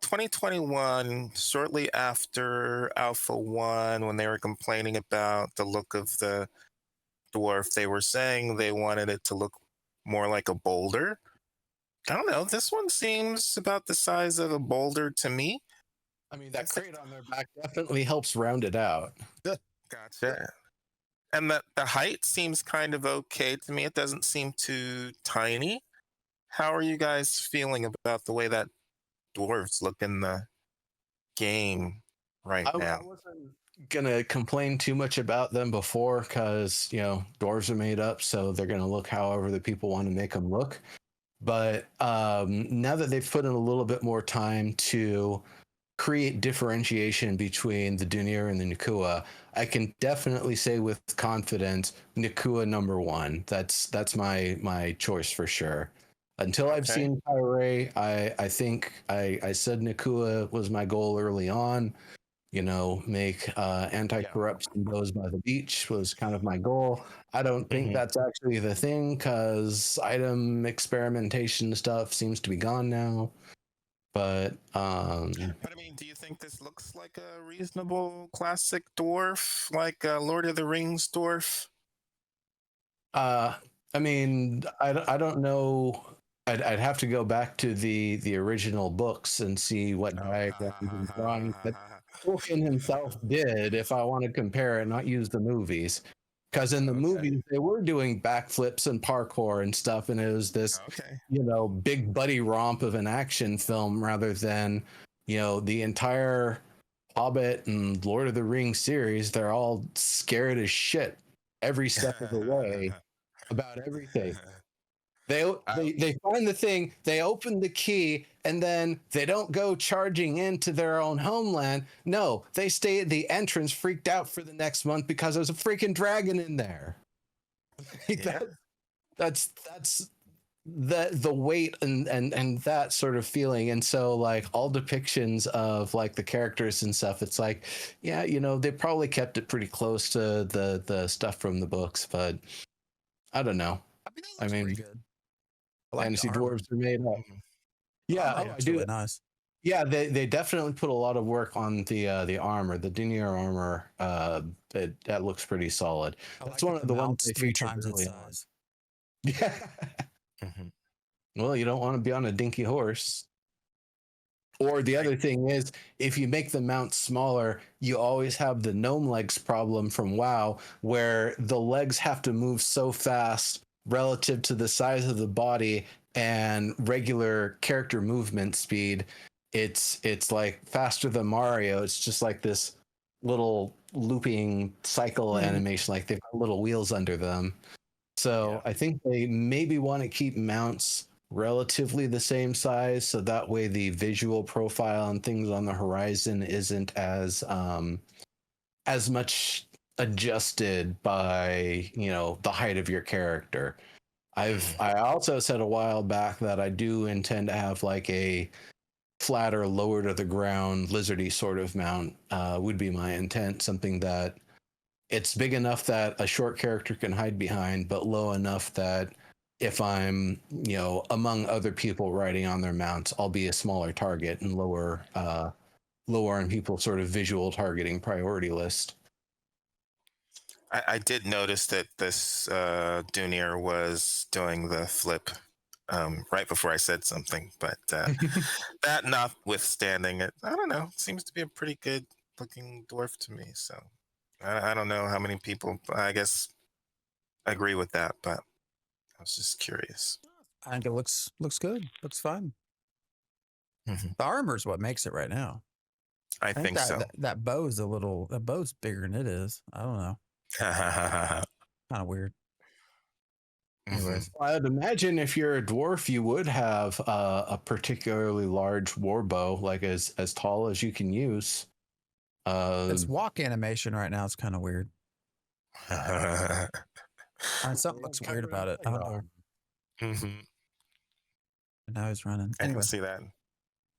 2021, shortly after Alpha 1, when they were complaining about the look of the dwarf, they were saying they wanted it to look more like a boulder. I don't know. This one seems about the size of a boulder to me. I mean, that crate on their back definitely helps round it out. Gotcha. And the height seems kind of okay to me. It doesn't seem too tiny. How are you guys feeling about the way that dwarves look in the game now? I wasn't gonna complain too much about them before, because dwarves are made up, so they're gonna look however the people want to make them look. But now that they've put in a little bit more time to create differentiation between the Dunir and the Nakua, I can definitely say with confidence Nakua number one. That's my choice for sure. Until I've seen Pyre, I think I said Nakua was my goal early on. Make anti-corrupt symbols by the beach was kind of my goal. I don't think that's actually the thing, because item experimentation stuff seems to be gone now. But I mean, do you think this looks like a reasonable classic dwarf, like a Lord of the Rings dwarf? I mean, I don't know. I'd have to go back to the original books and see what diagrams and drawings that Tolkien himself did, if I want to compare it, not use the movies. Because in the movies, they were doing backflips and parkour and stuff, and it was this, big buddy romp of an action film, rather than, the entire Hobbit and Lord of the Rings series. They're all scared as shit every step of the way about everything. They find the thing, they open the key, and then they don't go charging into their own homeland. No, they stay at the entrance freaked out for the next month because there's a freaking dragon in there. That's the weight and that sort of feeling. And so, like, all depictions of like the characters and stuff, it's like, they probably kept it pretty close to the stuff from the books, but I don't know. I mean, pretty good. Fantasy dwarves are made up. Yeah, I do. Nice. Yeah, they definitely put a lot of work on the armor, the Dunir armor. That looks pretty solid. That's one of the ones they featured early on. Yeah. Mhm. Well, you don't want to be on a dinky horse. Or the other thing is, if you make the mount smaller, you always have the gnome legs problem from WoW, where the legs have to move so fast relative to the size of the body and regular character movement speed. It's like faster than Mario. It's just like this little looping cycle animation, like they've got little wheels under them. So I think they maybe want to keep mounts relatively the same size, so that way the visual profile and things on the horizon isn't as much adjusted by, you know, the height of your character. I also said a while back that I do intend to have like a flatter, lower to the ground, lizardy sort of mount. Would be my intent, something that it's big enough that a short character can hide behind, but low enough that if I'm, you know, among other people riding on their mounts, I'll be a smaller target and lower on people's sort of visual targeting priority list. I did notice that this Dunir was doing the flip right before I said something, but that notwithstanding, it, I don't know, seems to be a pretty good looking dwarf to me. So I don't know how many people, I guess, agree with that, but I was just curious. I think it looks good. Looks fine. Mhm. The armor's what makes it right now. I think that, so. that bow's that bow's bigger than it is. I don't know. Kind of weird. Anyways, I'd imagine if you're a dwarf, you would have a particularly large war bow, like as tall as you can use. its walk animation right now is kind of weird. Something looks weird about it. I don't know. Mhm. Now he's running. I Anyway, can see that.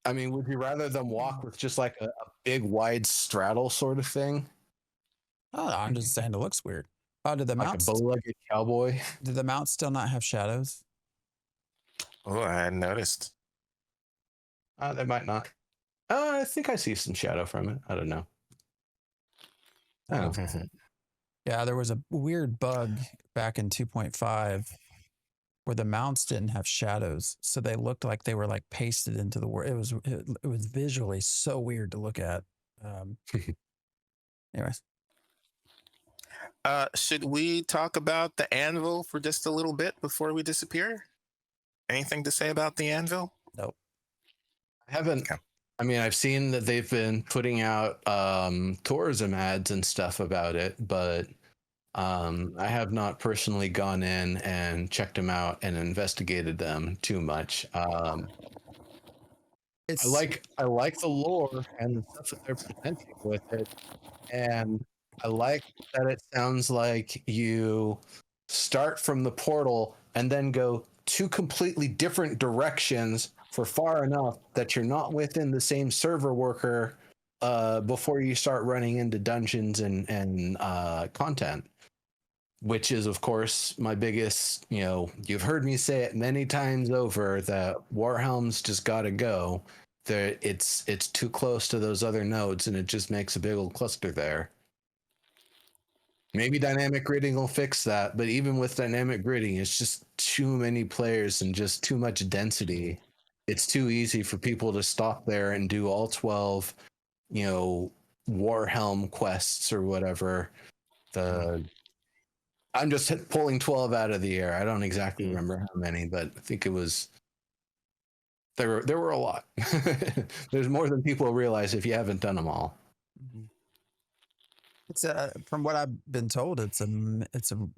I mean, would you rather them walk with just like a big wide straddle sort of thing? oh, I'm just saying it looks weird. Oh, did the Like mounts? a bow-legged cowboy? Did the mounts still not have shadows? Oh, I hadn't noticed. They might not. I think I see some shadow from it. I don't know. Oh. Yeah, there was a weird bug back in 2.5 where the mounts didn't have shadows, so they looked like they were like pasted into the world. It was visually so weird to look at. Anyways, should we talk about the anvil for just a little bit before we disappear? Anything to say about the anvil? nope. I haven't. Okay. I mean, I've seen that they've been putting out tourism ads and stuff about it, but I have not personally gone in and checked them out and investigated them too much. I like the lore and the stuff that they're presenting with it, and I like that it sounds like you start from the portal and then go two completely different directions for far enough that you're not within the same server worker before you start running into dungeons and content. Which is, of course, my biggest, you know, you've heard me say it many times over that Warhelm's just got to go. It's too close to those other nodes, and it just makes a big old cluster there. Maybe dynamic gridding will fix that, but even with dynamic gridding, it's just too many players and just too much density. It's too easy for people to stop there and do all 12, you know, Warhelm quests or whatever. I'm just pulling 12 out of the air. I don't exactly remember how many, but I think it was there were a lot. There's more than people realize if you haven't done them all. It's from what I've been told, it's a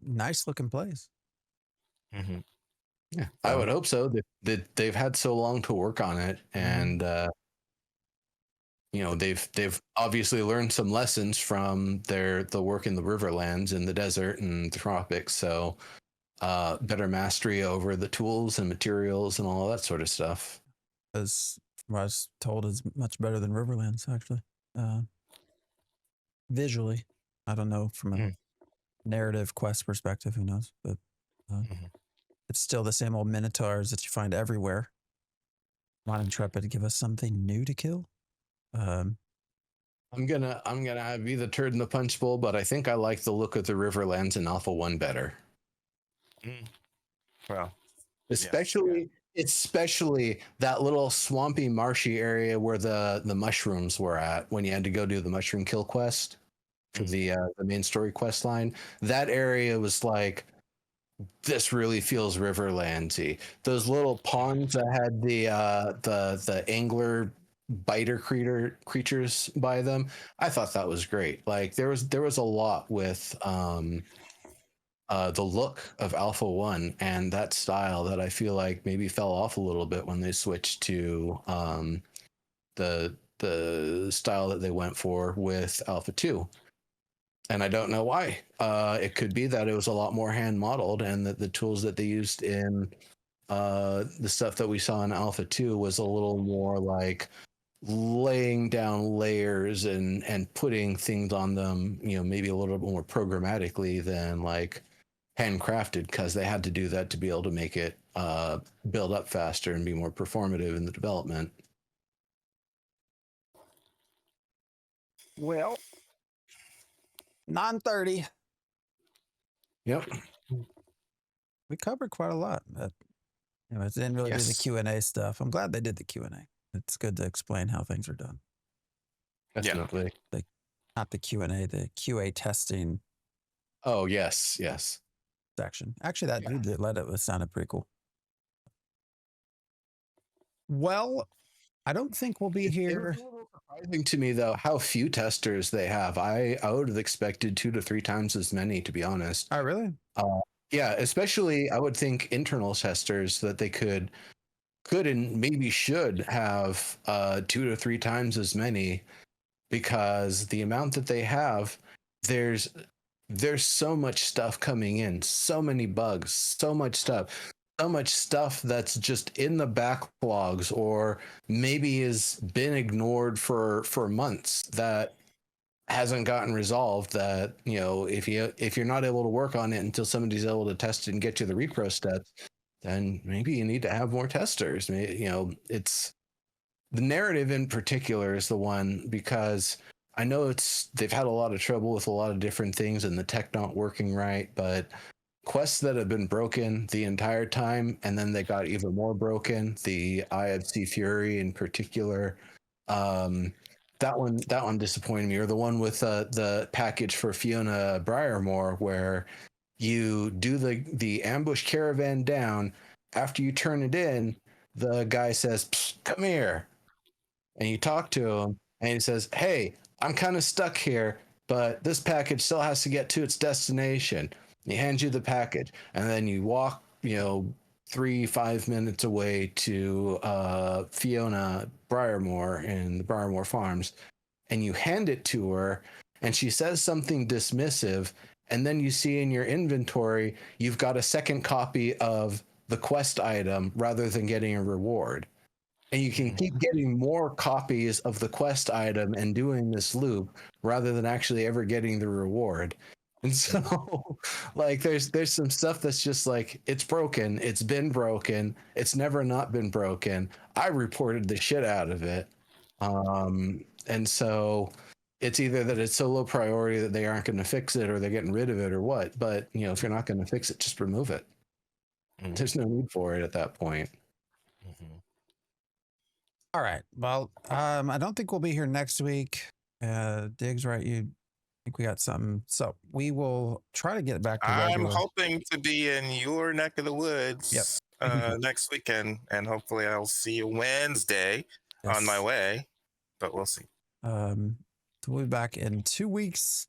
nice looking place. Mm-hmm. Yeah, I would hope so. That they've had so long to work on it, and you know, they've obviously learned some lessons from the work in the Riverlands and the desert and the tropics. So better mastery over the tools and materials and all that sort of stuff. As from what I was told, is much better than Riverlands actually. Visually, I don't know from a narrative quest perspective. Who knows? But it's still the same old minotaurs that you find everywhere. Come on, Intrepid, give us something new to kill. I'm gonna be the turd in the punch bowl, but I think I like the look of the Riverlands in Alpha 1 better. Well, especially that little swampy, marshy area where the mushrooms were at when you had to go do the mushroom kill quest for the main story quest line. That area was like, this really feels Riverlandsy. Those little ponds that had the angler biter creatures by them, I thought that was great. Like there was a lot with the look of Alpha 1 and that style that I feel like maybe fell off a little bit when they switched to the style that they went for with Alpha 2. And I don't know why. It could be that it was a lot more hand modeled, and that the tools that they used in the stuff that we saw in Alpha 2 was a little more like laying down layers and putting things on them, maybe a little bit more programmatically than like handcrafted, because they had to do that to be able to make it build up faster and be more performative in the development. Well, 9:30. Yep. We covered quite a lot. But, it didn't really do the Q&A stuff. I'm glad they did the Q&A. It's good to explain how things are done. Definitely. Not the Q&A, the QA testing. Oh, yes. Section. Actually, that dude that led it sounded pretty cool. Well, I don't think we'll be here. It's a little surprising to me, though, how few testers they have. I would have expected 2 to 3 times as many, to be honest. Oh, really? Yeah, especially I would think internal testers, that they could and maybe should have 2 to 3 times as many, because the amount that they have, there's so much stuff coming in, so many bugs, so much stuff that's just in the backlogs, or maybe has been ignored for months, that hasn't gotten resolved. That if you're not able to work on it until somebody's able to test it and get you the repro steps, then maybe you need to have more testers. It's the narrative in particular is the one, because I know they've had a lot of trouble with a lot of different things and the tech not working right, but quests that have been broken the entire time, and then they got even more broken, the Eye of Sea Fury in particular, that one disappointed me. Or the one with the package for Fiona Briarmore, where you do the ambush caravan down. After you turn it in, the guy says, "Come here," and you talk to him, and he says, "Hey, I'm kind of stuck here, but this package still has to get to its destination." He hands you the package, and then you walk 3-5 minutes away to Fiona Briarmore in the Briarmore Farms, and you hand it to her, and she says something dismissive, and then you see in your inventory you've got a second copy of the quest item rather than getting a reward. And you can keep getting more copies of the quest item and doing this loop rather than actually ever getting the reward. And so, like, there's some stuff that's just like, it's broken. It's been broken. It's never not been broken. I reported the shit out of it. And so it's either that it's so low priority that they aren't going to fix it, or they're getting rid of it, or what. But, if you're not going to fix it, just remove it. There's no need for it at that point. All right. Well, I don't think we'll be here next week. Diggs, right? You think we got something? So we will try to get back to regular. I'm hoping to be in your neck of the woods Yep. next weekend, and hopefully I'll see you Wednesday on my way, but we'll see. So we'll be back in 2 weeks,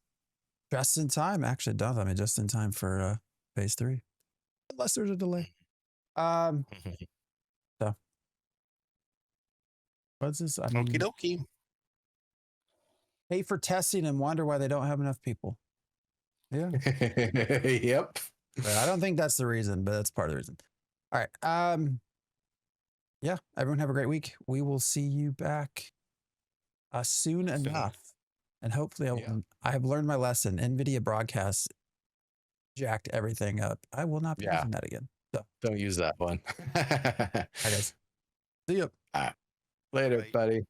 just in time. Actually, just in time for phase 3, unless there's a delay. So what's this? Okie dokie. Pay for testing and wonder why they don't have enough people. Yeah. Yep. But I don't think that's the reason, but that's part of the reason. All right. Yeah. Everyone have a great week. We will see you back soon enough. And hopefully I have learned my lesson. NVIDIA broadcasts jacked everything up. I will not be using that again. So don't use that one. I guess. See you. Later, buddy.